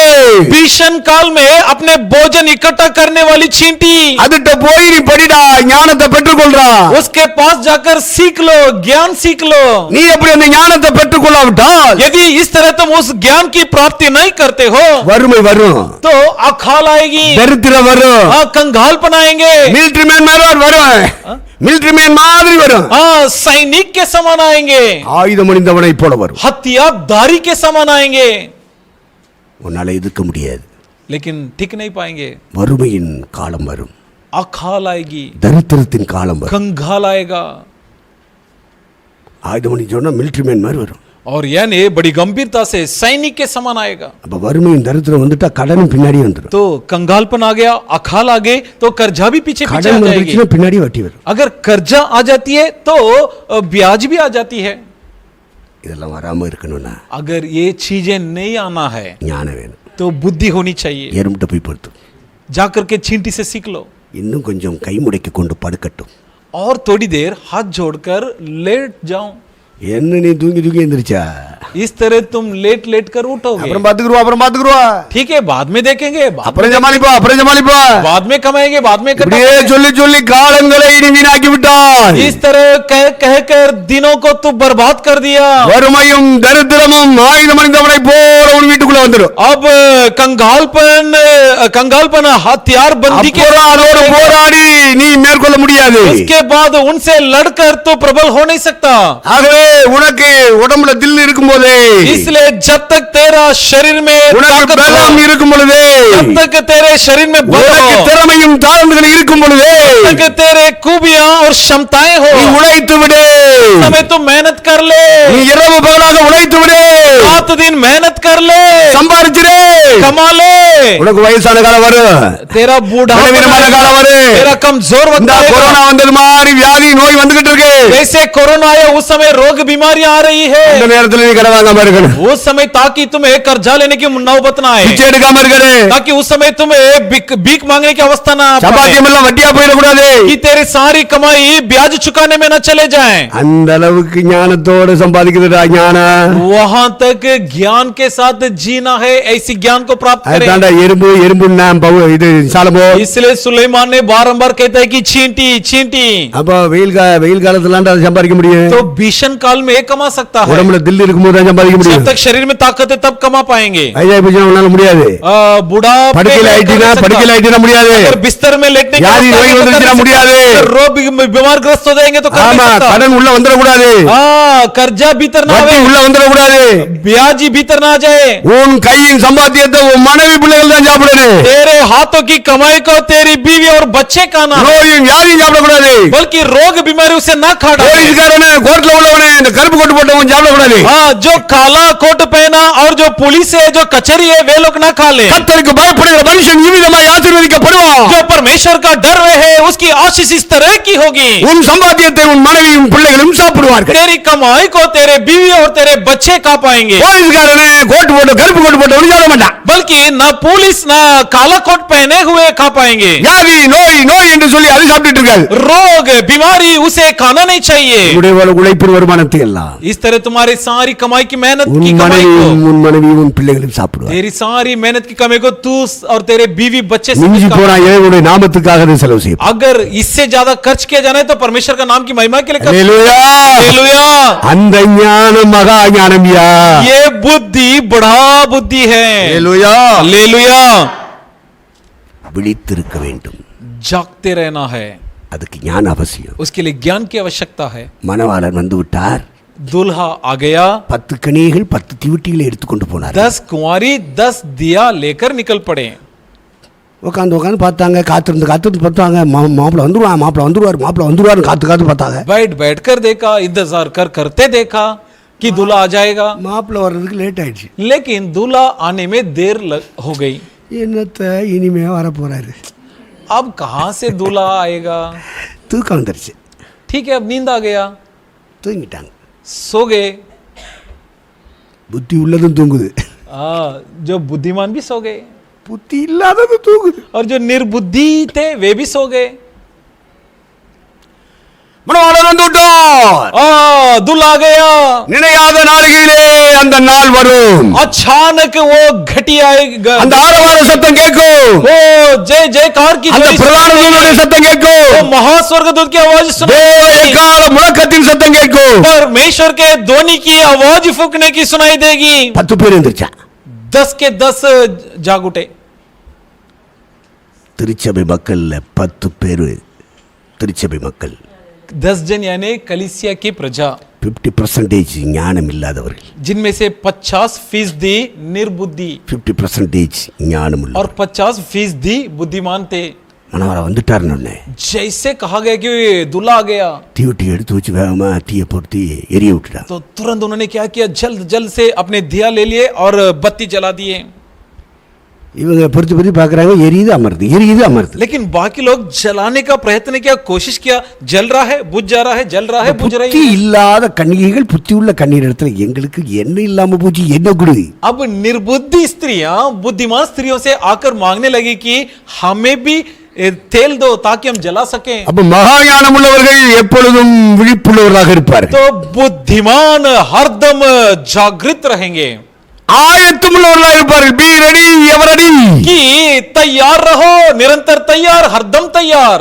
भीषण काल में अपने भोजन इकट्ठा करने वाली चींटी, அதுட்ட போய் நீ படிடா, ஞானத்தை பெற்றுக்கொள்றா. उसके पास जाकर सीख लो, ज्ञान सीख लो. நீ எப்படி அந்த ஞானத்தை பெற்றுக்கொள்ளாவிட்டால் यदि इस तरह तुम उस ज्ञान की प्राप्ति नहीं करते हो வறுமை வரும், तो अकाल आएगी, தரித்திரம் वரும், कंगाल बनाएंगे, மிலிட்டரி மேன் மாதிரி வரும், மிலிட்டரி மேன் மாதிரி வரும், सैनिक के समान आएंगे, ஆயுதம் அணிந்தவனை போல வரும். हथियारधारी के समान आएंगे. உன்னால எதிர்க்க முடியாது. लेकिन टिक नहीं पाएंगे. வறுமையின் காலம் வரும், अकाल आएगी, தரித்திரத்தின் காலம் வரும். कंगाल आएगा. ஆயுதம் அணிஞ்சோன்னா மிலிட்டரி மேன் மாதிரி வரும். और यानी बड़ी गंभीरता से सैनिक के समान आएगा. அப்ப வறுமையின் தரித்திரம் வந்துட்டா கடனும் பின்னாடி வந்துடும். तो कंगालपन आ गया, अकाल आ गए तो कर्जा भी पीछे पीछे आ கடன் जाएगी. வந்துச்சுன்னா பின்னாடி வட்டி வரும். अगर कर्जा आ जाती है तो ब्याज भी आ जाती है. இதெல்லாம் வராம இருக்கணும்னா अगर ये चीजें नहीं आना है ஞானம் வேணும். तो बुद्धि होनी चाहिए. எறும்பிட்ட போய் படுத்து, जाकर के चींटी से सीख लो. இன்னும் கொஞ்சம் கை முடக்கி கொண்டு படுக்கட்டும். और थोड़ी देर हाथ जोड़कर लेट जाओ. என்ன நீ தூங்கி தூங்கி எந்திரிச்சா? इस तरह तुम लेट लेट कर उठोगे. அப்புறம் பாத்துக்குருவா. ठीक है, बाद में देखेंगे, அப்புறம் சமாளிப்பா. बाद में कमाएंगे, बाद में இப்படியே சொல்லி சொல்லி காலங்களை நீ வீணாக்கி விட்டாய். इस तरह कह कर दिनों को तू बर्बाद कर दिया. வறுமையும் தரித்திரமும் ஆயுதம் அணிந்தவனை போல உன் வீட்டுக்குள்ள வந்துடும். अब कंगालपन हथियार बंदी के அப்புறம் அதோடு போராடி நீ மேற்கொள்ள முடியாது. उसके बाद उनसे लड़कर तो प्रबल हो नहीं सकता. ஆகவே உனக்கு உடம்புல தில் இருக்கும் போதே, इसलिए जब तक तेरा शरीर में உனக்கு ताकत பலம் हो, இருக்கும் பொழுதே, जब तक तेरे शरीर में बल உனக்கு हो, திறமையும் தாளந்துகள் இருக்கும் பொழுதே, जब तक तेरे खूबियां और क्षमताएं हो, நீ உழைத்து விடு. उस समय तू मेहनत कर ले. நீ இரவு பகலாக உழைத்து விடு. रात दिन मेहनत कर ले, சம்பாதிச்சிரு. कमा ले. உனக்கு வயசான காலம் வரும், तेरा बूढ़ा பலவீனமான காலம் வரும். तेरा कमजोर वक्त இந்த आएगा. கொரோனா வந்தது மாதிரி வியாதி நோய் வந்துகிட்டு இருக்கு. जैसे कोरोना आया उस समय रोग बीमारियां आ रही है. இந்த நேரத்துல நீ கடன் வாங்காம இருக்கணும். उस समय ताकि तुम्हें कर्जा लेने की नौबत ना आए, பிச்சை எடுக்காம இருக்கணும். ताकि उस समय तुम्हें भीख मांगने की अवस्था ना पड़े, சம்பாத்தியம் எல்லாம் வட்டியா போயிடக்கூடாது. कि तेरी सारी कमाई ब्याज चुकाने में न चले जाएं. அந்த அளவுக்கு ஞானத்தோட சம்பாதிக்கிறதா ஞானம். वहां तक ज्ञान के साथ जीना है, ऐसी ज्ञान को प्राप्त करें. அதுதான்டா எறும்பு எறும்புன்னா இது சாலமோ. इसलिए सुलेमान ने बारंबार कहता है कि चींटी चींटी। அப்ப வெயில் காலத்துல அதை சம்பாதிக்க முடியும். तो भीषण काल में कमा सकता है, உடம்புல தில் இருக்கும்போது தான் சம்பாதிக்க முடியும். जब तक शरीर में ताकत है तब कमा पाएंगे। ஐயா பிச்சை உன்னால முடியாது. बूढ़ा படுக்கையில ஆயிட்டீனா முடியாது. अगर बिस्तर में लेटने யாரி நோய் வந்துச்சுனா முடியாது. रोग बीमार ग्रस्त हो जाएंगे तो कर नहीं सकता। கடன் உள்ள வந்துட கூடாது. कर्जा भीतर ना आवे, உள்ள வந்துட கூடாது. ब्याज भीतर ना आ जाए। உன் கையின் சம்பாத்தியத்தை உன் மனைவி பிள்ளைகள் தான் சாப்பிடணும். तेरे हाथों की कमाई को तेरी बीवी और बच्चे खाना, நோயும் வியாதியும் சாப்பிட கூடாது. बल्कि रोग बीमारी उसे ना खा डाले। போலீஸ்காரனே கோர்ட்ல உள்ளவனே இந்த கருப்பு கோட் போட்டவன் சாப்பிட கூடாது. जो काला कोट पहना और जो पुलिस है जो कचहरी है वे लोग ना खा ले। கர்த்தருக்கு பயப்படுகிற மனுஷன் இவ்விதமாய் ஆசீர்வதிக்கப்படுவான். जो परमेश्वर का डर है उसकी आशीष इस तरह की होगी। உன் சம்பாத்தியத்தை உன் மனைவியும் பிள்ளைகளும் சாப்பிடுவார்கள். तेरी कमाई को तेरे बीवी और तेरे बच्चे खा पाएंगे। போலீஸ்காரனே கோட் போட்டு கருப்பு கோட் போட்டவன் சாப்பிட மாட்டான். बल्कि ना पुलिस ना काला कोट पहने हुए खा पाएंगे। வியாதி நோய் என்று சொல்லி அது சாப்பிட்டுட்டு இருக்காது. रोग बीमारी उसे खाना नहीं चाहिए। உழைப்பின் வருமானத்தை எல்லாம் इस तरह तुम्हारी सारी कमाई की मेहनत की உன் कमाई को, மனைவி உன் பிள்ளைகளும் சாப்பிடுவார்கள். तेरी सारी मेहनत की कमाई को तू और तेरे बीवी बच्चे மிஞ்சி போனா இறைவனுடைய நாமத்துக்காக அதை செலவு செய்யும். अगर इससे ज्यादा खर्च किया जाना है तो परमेश्वर का नाम की महिमा के लिए खर्च। Hallelujah hallelujah. அந்த ஞானம் மகா ஞானம்யா. ये बुद्धि बड़ा बुद्धि है। हालेलुया. हालेलुया। விழித்திருக்க வேண்டும். जागते रहना है, அதுக்கு ஞான அவசியம். उसके लिए ज्ञान की आवश्यकता है। மணவாளன் வந்து விட்டார். दूल्हा आ गया, 10 கனிகள் 10 தீவட்டிகளை எடுத்துக்கொண்டு போனார். 10 कुंवारी 10 दिया लेकर निकल पड़े। உட்காந்து பார்த்தாங்க. காத்திருந்து பார்த்தாங்க. மாப்பிள்ள வந்துருவாரு காத்து பார்த்தாங்க. बैठ कर देखा, इंतजार करते देखा कि दूल्हा आ जाएगा, மாப்பிள்ள வர்றதுக்கு லேட் ஆயிடுச்சு. लेकिन दूल्हा आने में देर हो गई। என்னத்த இனிமே வர போறாரு. अब कहां से दूल्हा आएगा? தூக்கம் வந்துருச்சு. ठीक है, अब नींद आ गया, தூங்கிட்டாங்க. सो गए। புத்தி உள்ளதும் தூங்குது, जो बुद्धिमान भी सो गए புத்தி இல்லாததும் தூங்குது. और जो निर्बुद्धि थे वे भी सो गए। மணவாளன் வந்து விட்டார். दूल्हा आ गया। நினையாத நாளிலே அந்த நாள் வரும். अचानक वो घटी आएगा, அந்த ஆரவார சத்தம் கேட்கும். वो जय जयकार की அந்த பிரதான தூதனுடைய சத்தம் கேட்கும். वो महास्वर्गदूत की आवाज सुनाई, எக்கால முழக்கத்தின் சத்தம் கேட்கும். परमेश्वर के ध्वनि की आवाज फूकने की सुनाई देगी। 10 பேர் எந்திரிச்சா. 10 के 10 जाग उठे। திருச்சபை மக்கள்ல 10 பேர் திருச்சபை மக்கள் 10 जन यानी कलीसिया की प्रजा, 50% ஞானம் இல்லாதவர்கள், जिनमें से 50% निर्बुद्धि 50% ஞானம் உள்ள. और 50% बुद्धिमान थे। மணவாளன் வந்துட்டாருன்னு जैसे कहा गया कि दूल्हा आ गया தீவட்டி எடுத்து வச்சு வேகமா தீயை பொருத்தி எரிய விட்டுட்டான். तो तुरंत उन्होंने क्या किया, जल्द से अपने दिया ले लिए और बत्ती जला दिए। இவங்க பொறுத்து பார்க்கறாங்க, எரியுது அமருது. लेकिन बाकी लोग जलाने का प्रयत्न किया, कोशिश किया, जल रहा है बुझ जा रहा है, जल रहा है बुझ रही புத்தி है। இல்லாத கன்னிகைகள் புத்தி உள்ள கண்ணீர் இடத்துல எங்களுக்கு என்ன இல்லாம போச்சு, என்ன குடு. अब निर्बुद्धि स्त्रियां बुद्धिमान स्त्रियों से आकर मांगने लगी कि हमें भी तेल दो ताकि हम जला सकें। அப்ப மகா ஞானம் உள்ளவர்கள் எப்பொழுதும் விழிப்புள்ளவர்களாக இருப்பார்கள். तो बुद्धिमान हरदम जागृत रहेंगे, ஆயத்தம் உள்ளவர்களாக இருப்பார்கள். பி ரெடி எவர் ரெடி, कि तैयार रहो, निरंतर तैयार, हरदम तैयार।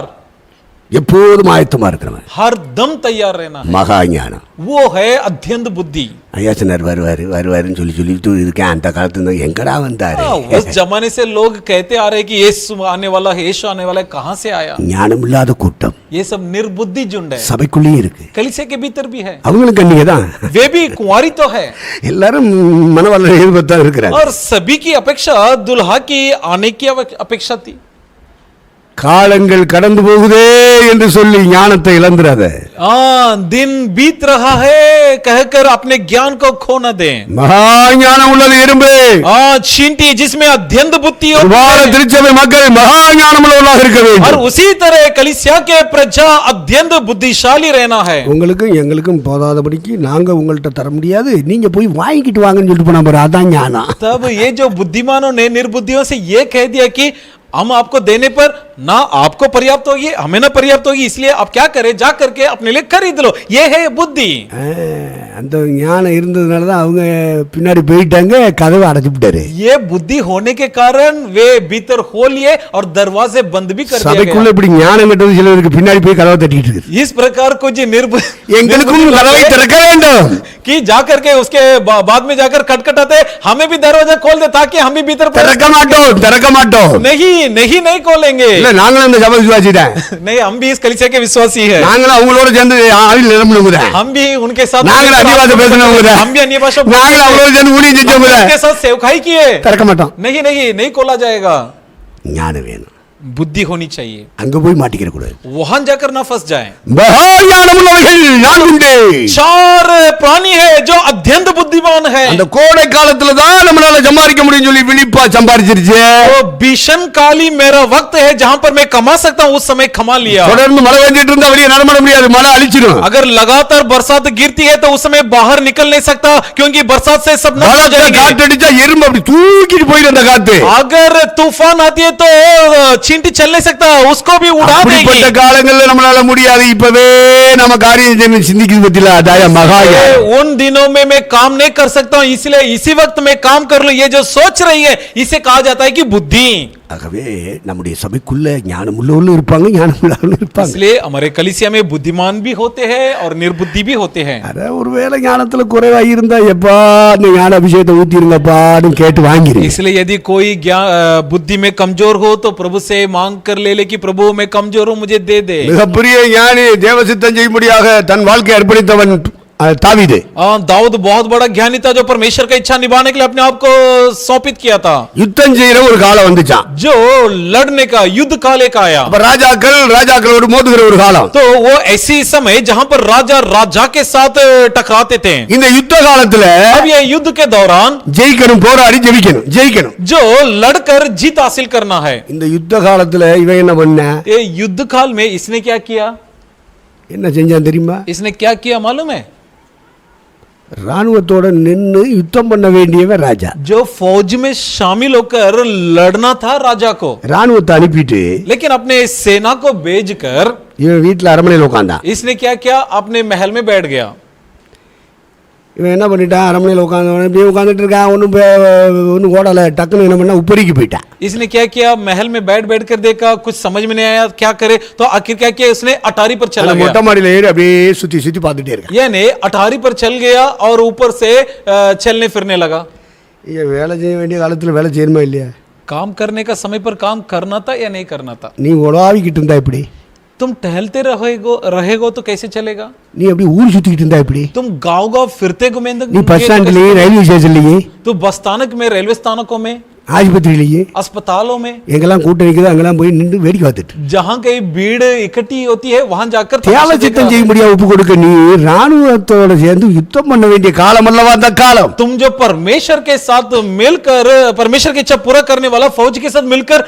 எப்போதும் ஆயத்தமா இருக்கிறவன் हरदम तैयार रहना है, மகா ஞானம். वो है अध्यंत बुद्धि। ஐயாசனர் வருவாருன்னு சொல்லிட்டு இருக்கேன். அந்த காலத்துல எங்கடா வந்தாரு? उस जमाने से लोग कहते आ रहे कि यीशु आने वाला है, यीशु आने वाला है, कहां से आया? ஞானம் இல்லாத கூட்டம் ये सब निर्बुद्धि झुंड है, சபைக்குள்ளேயும் இருக்கு. कलीसिया के भीतर भी है, அவங்களும் கன்னிகை தான். वे भी कुंवारी तो है, எல்லாரும் மணவாளனை எதிர்பார்த்தா இருக்கிறாங்க. और सभी की अपेक्षा दुल्हा की आने की अपेक्षा थी। காலங்கள் கடந்து போகுதே என்று சொல்லி ஞானத்தை இழந்துறாத. दिन बीत रहा है कहकर अपने ज्ञान को खो न दे। மகா ஞானம் உள்ளது எறும்பு. चींटी जिसमें अध्यंत बुद्धि திருச்சபை மக்கள் மகா ஞானம் உள்ளவர்களாக இருக்க வேண்டும். और उसी तरह कलीसिया के प्रजा अत्यंत बुद्धिशाली रहना है। உங்களுக்கும் எங்களுக்கும் போதாதபடிக்கு நாங்க உங்கள்ட்ட தர முடியாது, நீங்க போய் வாங்கிட்டு வாங்கன்னு சொல்லிட்டு போனா பாரு, அதான் ஞானம். तब ये जो बुद्धिमानों ने निर्बुद्धियों से ये कह दिया कि हम आपको देने पर ना आपको पर्याप्त होगी, हमें ना पर्याप्त होगी, इसलिए आप क्या करें, जा करके अपने लिए खरीद लो। ये है बुद्धि। அந்த ஞானம் இருந்ததுனால தான் அவங்க பின்னாடி போயிட்டாங்க, கதவை அடைச்சு விட்டாரு. ये बुद्धि होने के कारण वे भीतर हो लिए और दरवाजे बंद भी कर दिए சபைக்குள்ள இப்படி ஞானம் கட்டது சிலருக்கு பின்னாடி போய் கதவை தட்டிட்டு இருக்கு. इस प्रकार कुछ எங்களுக்கும் கதவை திறக்க வேண்டும் कि जाकर के उसके बाद में जाकर खटखटाते, हमें भी दरवाजा खोल दे ताकि हम भी भीतर திறக்க மாட்டோம். नहीं नहीं नहीं खोलेंगे। இல்ல நாங்களும் இந்த சபை விசுவாசி தான். नहीं, हम भी इस कलीसिया के विश्वासी है। நாங்களும் அவங்களோட சேர்ந்து ஆவில் நிரம்பினவங்க தான். हम भी उनके साथ நாங்களும் அந்நிய பாஷை பேசினவங்க தான். हम भी अन्य भाषा நாங்களும் அவங்களோட சேர்ந்து ஊழியம் செஞ்சவங்க தான். उनके साथ सेवकाई किए। திறக்க மாட்டோம். नहीं नहीं नहीं खोला जाएगा। ஞானம் வேணும், बुद्धि होनी चाहिए, அங்க போய் மாட்டிக்கிற கூடாது. वहां जाकर ना फंस जाए। மகா ஞானம் உள்ளவர்கள் நான் உண்டு. चार प्राणी है जो अत्यंत बुद्धिमान है। அந்த கோடை காலத்துல தான் நம்மளால சம்பாதிக்க முடியும் சொல்லி விழிப்பா சம்பாதிச்சிருச்சு. वो भीषण काली मेरा वक्त है जहां पर मैं कमा सकता हूं, उस समय कमा लिया। தொடர்ந்து மழை பெஞ்சிட்டு இருந்தா வெளியே நடமாட முடியாது, மழை அழிச்சிடும். अगर लगातार बरसात गिरती है तो उस समय बाहर निकल नहीं सकता, क्योंकि बरसात से सब नष्ट हो जाएंगे। காத்தடிச்சா எறும்பு அப்படி தூக்கிட்டு போயிடும் அந்த காத்து. अगर तूफान आती है तो चींटी चल नहीं सकता, उसको भी उड़ा देगी। அப்படிப்பட்ட காலங்கள்ல நம்மளால முடியாது. இப்பவே நம்ம காரியம் சிந்திக்கிறது பத்தில அதாய மகாய. उन दिनों में मैं काम नहीं कर सकता हूं, इसलिए इसी वक्त मैं काम कर लूं, ये जो सोच रही है इसे कहा जाता है कि बुद्धि। ஆகவே நம்முடைய சபைக்குள்ள ஞானம் உள்ளவர்களும் இருப்பாங்க, ஞானம் இல்லாதவர்களும் இருப்பாங்க. इसलिए हमारे कलीसिया में बुद्धिमान भी होते हैं और निर्बुद्धि भी होते हैं। அட ஒருவேளை ஞானத்துல குறைவா இருந்தா எப்பா இந்த ஞான அபிஷேகத்தை ஊத்திருங்கப்பான்னு கேட்டு வாங்கிருங்க. इसलिए यदि कोई बुद्धि में कमजोर हो तो प्रभु से मांग कर ले कि प्रभु मैं कमजोर हूं, मुझे दे दे। மிகப்பெரிய ஞானி தேவசித்தம் செய்யும்படியாக தன் வாழ்க்கை அர்ப்பணித்தவன் தாவீது. दाऊद बहुत बड़ा ज्ञानी था जो परमेश्वर का इच्छा निभाने के लिए अपने आप को सौंपित किया था। யுத்தம் செய்யற ஒரு காலம் வந்துச்சான். जो लड़ने का युद्ध काल एक आया। அப்ப ராஜாக்களோடு மோதுகிற ஒரு காலம். तो वो ऐसी समय जहां पर राजा राजा के साथ टकराते थे। இந்த யுத்த காலத்துல अब ये युद्ध के दौरान ஜெயிக்கணும், போராடி ஜெயிக்கணும். जो लड़कर जीत हासिल करना है। இந்த யுத்த காலத்துல இவன் என்ன பண்ண? ये युद्ध काल में इसने क्या किया? என்ன செஞ்சான் தெரியுமா? इसने क्या किया मालूम है? ராணுவத்தோட நின்னு யுத்தம் பண்ண வேண்டியவன் ராஜா. जो फौज में शामिल होकर लड़ना था राजा को, ராணுவத்தை அனுப்பிட்டு लेकिन अपने सेना को भेजकर இவன் வீட்டுல அரண்மனையில் உட்கார்ந்தான். इसने क्या किया? अपने महल में बैठ गया। இவன் என்ன பண்ணிட்டான்? அரண்மனையில் உட்காந்துட்டு இருக்கான், ஒன்றும் ஓடலை. டக்குன்னு என்ன பண்ணா உப்பரிக்கு போயிட்டான். इसने क्या किया? महल में बैठ कर देखा, कुछ समझ में नहीं आया क्या करे, तो आखिर क्या किया? उसने अटारी पर चला गया। மொட்டை மாடியில் ஏறி அப்படியே சுத்தி சுத்தி பார்த்துட்டே இருக்கான். यानी अटारी पर चल गया और ऊपर से चलने फिरने लगा। ये வேலை செய்ய வேண்டிய காலத்துல வேலை செய்யணுமா இல்லையா? काम करने का समय पर काम करना था या नहीं करना था? நீ உலாவிக்கிட்டு இருந்தா இப்படி, तुम टहलते रहेगो तो कैसे चलेगा? நீ அப்படி ஊர் சுத்திக்கிட்டு இருந்தா இப்படி, तुम गांव फिरते घूमेंगे நீ பஸ் ஸ்டாண்ட்லயே ரயில்வே ஸ்டேஷன்லயே तो बस स्थानक में, रेलवे स्थानकों में, ஆஸ்பத்திரியிலேயே अस्पतालों में, எங்கெல்லாம் கூட்டம் நிற்குதோ அங்கெல்லாம் போய் நின்று வேடிக்கை பார்த்துட்டு जहाँ कहीं भीड़ इकट्ठी होती है वहां जाकर தேவசித்தம் செய்ய முடியாது ஒப்பு கொடுக்க. நீ ராணுவத்தோட சேர்ந்து யுத்தம் பண்ண வேண்டிய காலம் அல்லவா அந்த காலம்? तुम जो परमेश्वर के साथ मिलकर परमेश्वर की इच्छा पूरा करने वाला फौज के साथ मिलकर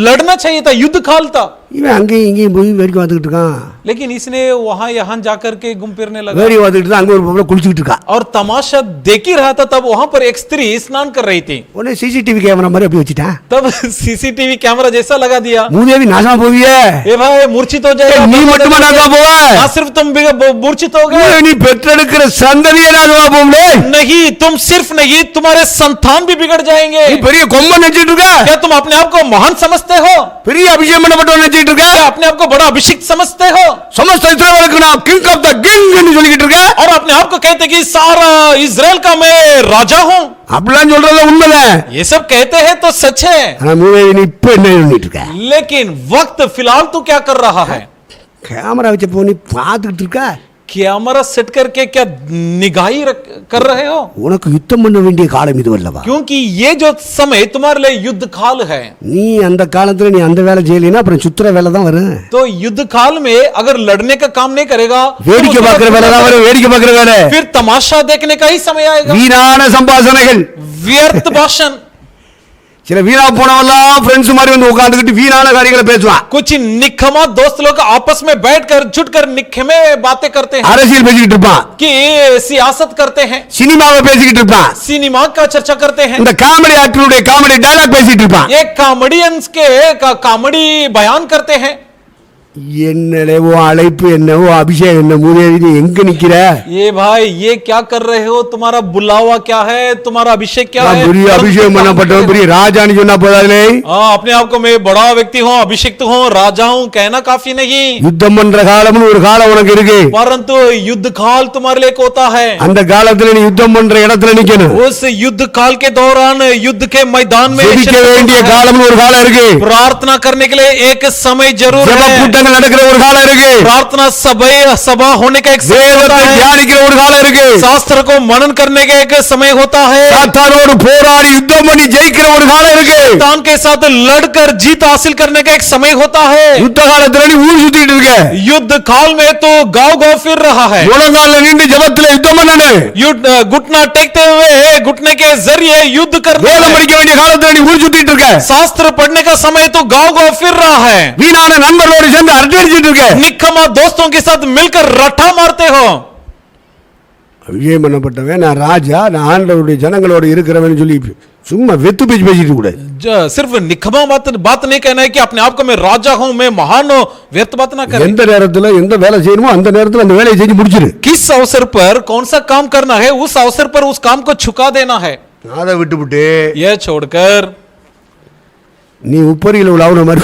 लड़ना चाहिए था, युद्ध काल था। இவன் அங்கேயும் இங்கேயும் போய் வேடிக்கை பார்த்துக்கிட்டு இருக்கான். लेकिन इसने वहां यहाँ जाकर के घूम फिरने लगा வேடிக்கை பார்த்துக்கிட்டு தான் அங்க ஒரு பொம்பளை குளிச்சுக்கிட்டு இருக்கா. और तमाशा देख ही रहा था। तब वहां पर एक स्त्री स्नान कर रही थी। உடனே சிசிடிவி கேமரா மாதிரி அப்படி வச்சுட்டான். तब सीसीटीवी कैमरा जैसा लगा दिया। மூதேவி நாசமா போவியே, ए भाई मूर्छित हो जाएगा। நீ மட்டுமா நாசமா போவ? हाँ, सिर्फ तुम भी मूर्छित हो गए। நீ பெற்றெடுக்கிற சந்ததியே நாசமா போகும்டே. नहीं, तुम सिर्फ नहीं, तुम्हारे संतान भी बिगड़ जाएंगे। நீ பெரிய கொம்பன் நினைச்சிட்டு இருக்க? क्या तुम अपने आप को महान समझते हो? பெரிய அபிஷேகம் பண்ணப்பட்டவன் நினைச்சிட்டு இருக்க? क्या अपने आप को बड़ा अभिषिक्त समझते हो? समस्त इस्राएल நான் கிங் ஆஃப் தி கிங் ன்னு சொல்லிட்டு இருக்க? और अपने आप को कहते कि सारा इजराइल का मैं राजा हूं। அப்படிலாம் சொல்றது உண்மைதான். ये सब कहते हैं तो सच है। ஆனா மூதேவி நீ இப்ப என்ன பண்ணிட்டு இருக்க? लेकिन वक्त फिलहाल तू क्या कर रहा है? கேமரா வச்ச போ நீ பாத்துக்கிட்டு இருக்க? कैमरा सेट करके क्या निगाही कर रहे हो? உனக்கு யுத்தம் பண்ண வேண்டிய காலம் இது அல்லவா? क्योंकि ये जो समय तुम्हारे लिए युद्ध काल है। நீ அந்த காலத்துல நீ அந்த வேலை செய்யலைன்னா அப்புறம் சுத்துற வேலை தான் வரும். तो युद्ध काल में अगर लड़ने का काम नहीं करेगा, வேடிக்கை பார்க்கிற வேலை தான் வரும். வேடிக்கை பார்க்கிற வேலை, फिर तमाशा देखने का ही समय आएगा। வீணான சம்பாஷணைகள், व्यर्थ भाषण। சில வீணா போனவெல்லாம் ஃப்ரெண்ட்ஸ் மாதிரி வந்து உட்கார்ந்துக்கிட்டு வீணான காரியங்களை பேசுவான். कुछ निकम्मा दोस्त लोग आपस में बैठकर जुटकर निकम्मे बातें करते हैं அரசியல் பேசிக்கிட்டு இருப்பான், कि सियासत करते हैं, சினிமாவை பேசிக்கிட்டு இருப்பான், सिनेमा का चर्चा करते हैं, இந்த காமெடி ஆக்டருடைய காமெடி டயலாக் பேசிட்டு இருப்பான். ये कॉमेडियंस के कॉमेडी बयान करते हैं. என்னவோ அழைப்பு, என்னவோ அபிஷேகம், என்ன மூதேவி, நீ எங்க நிக்கிற? ये भाई ये क्या कर रहे हो, तुम्हारा बुलावा क्या है, तुम्हारा अभिषेक क्या है? பெரிய அபிஷேகம் பண்ணப்பட்டவன் பெரிய ராஜான்னு சொன்னா போதாதுலே? अपने आप को मैं बड़ा व्यक्ति हूँ, अभिषिक्त हूँ, राजा हूँ कहना काफी नहीं. யுத்தம் பண்ற காலம்னு ஒரு காலம் உனக்கு இருக்கு. परंतु युद्ध काल तुम्हारे लिए होता है. அந்த காலத்துல நீ யுத்தம் பண்ற இடத்துல நிக்கணும். उस युद्ध काल के दौरान युद्ध के मैदान में ஜெபிக்க வேண்டிய காலம்னு ஒரு காலம் இருக்கு. प्रार्थना करने के लिए एक समय जरूर ஜெப है. கூட்டங்கள் நடக்கிற ஒரு காலம் இருக்கு. प्रार्थना सभा होने का एक समय होता வேதத்தை है. தியானிக்கிற ஒரு காலம் இருக்கு. शास्त्र को मनन करने का एक समय होता है. சாத்தானோடு போராடி யுத்தம் பண்ணி ஜெயிக்கிற ஒரு காலம் இருக்கு. शैतान के साथ लड़कर जीत हासिल करने का एक समय होता है. யுத்த காலத்துல நீ ஊர் சுத்திட்டு இருக்க. युद्ध काल में तो गांव फिर रहा है. முழங்கால நின்று ஜெபத்துல யுத்தம் பண்ணணும். युद्ध घुटना टेकते हुए घुटने के जरिए युद्ध करना வேதம் है. படிக்க வேண்டிய காலத்துல நீ ஊர் சுத்திட்டு இருக்க. शास्त्र पढ़ने का समय तो गांव फिर रहा है. வீணான நண்பர்களோடு சேர்ந்து அரட்டை அடிச்சிட்டு இருக்க. निकम्मा दोस्तों के साथ मिलकर रट्टा मारते हो. அபிஷேகம் பண்ணப்பட்டவன் நான் ராஜா, நான் ஆண்டவருடைய ஜனங்களோடு இருக்கிறவன் சொல்லி சும்மா வெத்து பேச்சு பேசிட்டு கூட. सिर्फ निकम्मा बात नहीं कहना है कि अपने आप को मैं राजा हूं, मैं महान हूं, व्यर्थ बात ना करें. எந்த நேரத்துல எந்த வேலை செய்யணுமோ அந்த நேரத்துல அந்த வேலையை செஞ்சு முடிச்சிரு. किस अवसर पर कौन सा काम करना है, उस अवसर पर उस काम को छुका देना है. அதை விட்டுவிட்டு यह छोड़कर நீ உப்பரியில் உலாவுற மாதிரி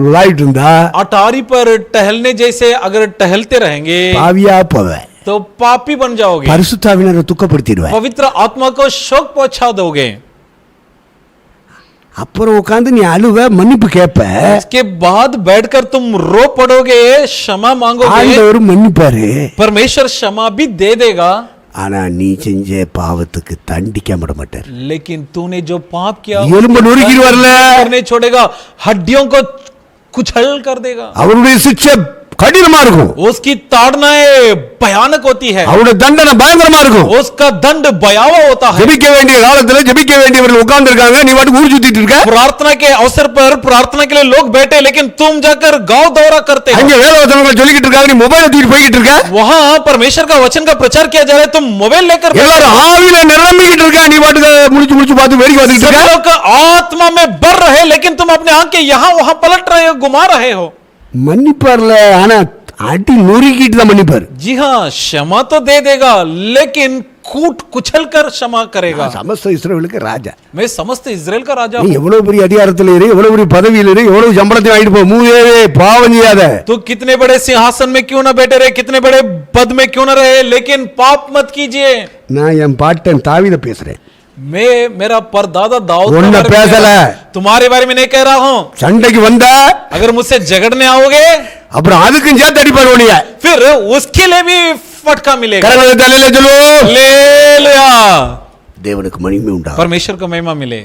உலாவிட்டு இருந்தா अटारी पर टहलने जैसे अगर टहलते रहेंगे பாவியா போவ. तो पापी बन जाओगे. பரிசுத்தாவினரை துக்கப்படுத்திடுவ. पवित्र आत्मा को शोक पहुंचा दोगे. அப்புறம் உட்கார்ந்து நீ அழுவ, மன்னிப்பு கேட்ப. इसके बाद बैठकर तुम रो पड़ोगे, क्षमा मांगोगे. ஆண்டவர் மன்னிப்பாரு. परमेश्वर क्षमा भी दे देगा. ஆனா நீ செஞ்ச பாவத்துக்கு தண்டிக்க மாட்டார். लेकिन तूने जो पाप किया எலும்பு நொறுக்கிடுவார்ல. नहीं छोड़ेगा, हड्डियों को कुचल कर देगा. அவருடைய சிக்ஷை கடினமா இருக்கும். उसकी ताड़नाएं भयानक होती है. அவருடைய தண்டனை பயங்கரமா இருக்கும். उसका दंड भयावह होता है. ஜெபிக்க வேண்டிய காலத்துல ஜெபிக்க வேண்டியவர்கள் உட்கார்ந்து இருக்காங்க, நீ பாட்டுக்கு ஊர் சுத்திட்டு இருக்க. प्रार्थना के अवसर पर प्रार्थना के लिए लोग बैठे, लेकिन तुम जाकर गांव दौरा करते हो. அங்க வேதவசனங்களை சொல்லிட்டு இருக்காங்க, நீ மொபைலை தூக்கிட்டு போய்கிட்டு இருக்க. वहां परमेश्वर का वचन का प्रचार किया जा रहा है, तुम मोबाइल लेकर எல்லாரும் ஆவியில நிரம்பிக்கிட்டு இருக்க, நீ பாட்டுக்கு முடிச்சு பார்த்து வேடிக்கை பார்த்துட்டு सब இருக்க. लोग आत्मा में बढ़ रहे, लेकिन तुम अपने आंखें यहाँ वहां पलट रहे हो, घुमा रहे हो. மன்னிப்பார்ல, ஆனா அடி நொறுக்கிட்டு தான் மன்னிப்பார். जी हाँ, क्षमा तो दे देगा, लेकिन कूट कुचल कर क्षमा करेगा. சமஸ்த இஸ்ரவேலுக்கு ராஜா. मैं समस्त इजराइल का राजा நீ हूँ. எவ்வளவு பெரிய அதிகாரத்துல இரு, எவ்வளவு பெரிய பதவியில இரு, எவ்வளவு சம்பளத்தை வாங்கிட்டு போ, மூதேவி பாவம் செய்யாத. तू कितने बड़े सिंहासन में क्यों ना बैठे रहे, कितने बड़े पद में क्यों ना रहे, लेकिन पाप मत कीजिए. நான் என் பாட்டன் தாவீத பேசுறேன். मैं मेरा परदादा दाऊद के उन्हें बारे में कह पैसा रहा है। हूं. तुम्हारे बारे में नहीं कह रहा हूँ. சண்டைக்கு வந்த अगर मुझसे झगड़ने आओगे அப்புறம் அதுக்கும் சேர்த்து அடிப்பார் ஒளிய. फिर उसके लिए भी फटका मिलेगा. கரங்களை தலையில சொல்லுவோம். हालेलुया. தேவனுக்கு மகிமை உண்டாகும். परमेश्वर को महिमा मिले.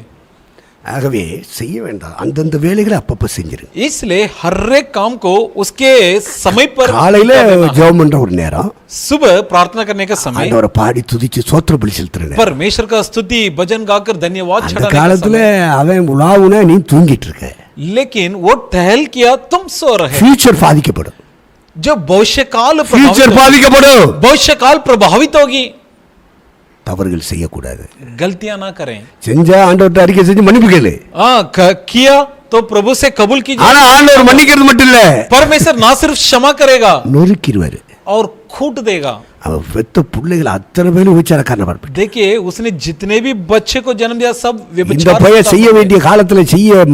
ஆகவே செய்ய வேண்டாம், அந்தந்த வேலைகளை அப்பப்ப செஞ்சிரு. इसलिए हर एक काम को उसके समय पर காலையில कर देना. ஜெபம் பண்ற ஒரு நேரம், सुबह प्रार्थना करने का समय ஆண்டவரை பாடி துதிச்சு சோத்திர பலி செலுத்துற நேரம். परमेश्वर का स्तुति भजन गाकर धन्यवाद அந்த चढ़ाने का காலத்துல समय. அவன் உலாவுனா நீ தூங்கிட்டு இருக்க. लेकिन वो टहल किया, तुम सो रहे. ஃபியூச்சர் பாதிக்கப்படும். जो भविष्य काल ஃபியூச்சர் பாதிக்கப்படும். भविष्य काल प्रभावित होगी. தவறுகள் செய்யக்கூடாது. गलतियां ना करें. செஞ்சா ஆண்டவர்ட்ட அறிக்கை செஞ்சு மன்னிப்பு கேளு. किया तो प्रभु से कबूल कीजिए. ஆனா ஆண்டவர் மன்னிக்கிறது மட்டும் இல்ல, परमेश्वर ना सिर्फ क्षमा करेगा நொறுக்கிடுவாரு. और खूट देगा. அவன் பெத்த பிள்ளைகள் அத்தனை பேரும் விபச்சாரக்காரனா இருப்பான். देखिए, उसने जितने भी बच्चे को जन्म दिया सब இந்த व्यभिचार பையன் செய்ய வேண்டிய காலத்துல செய்ய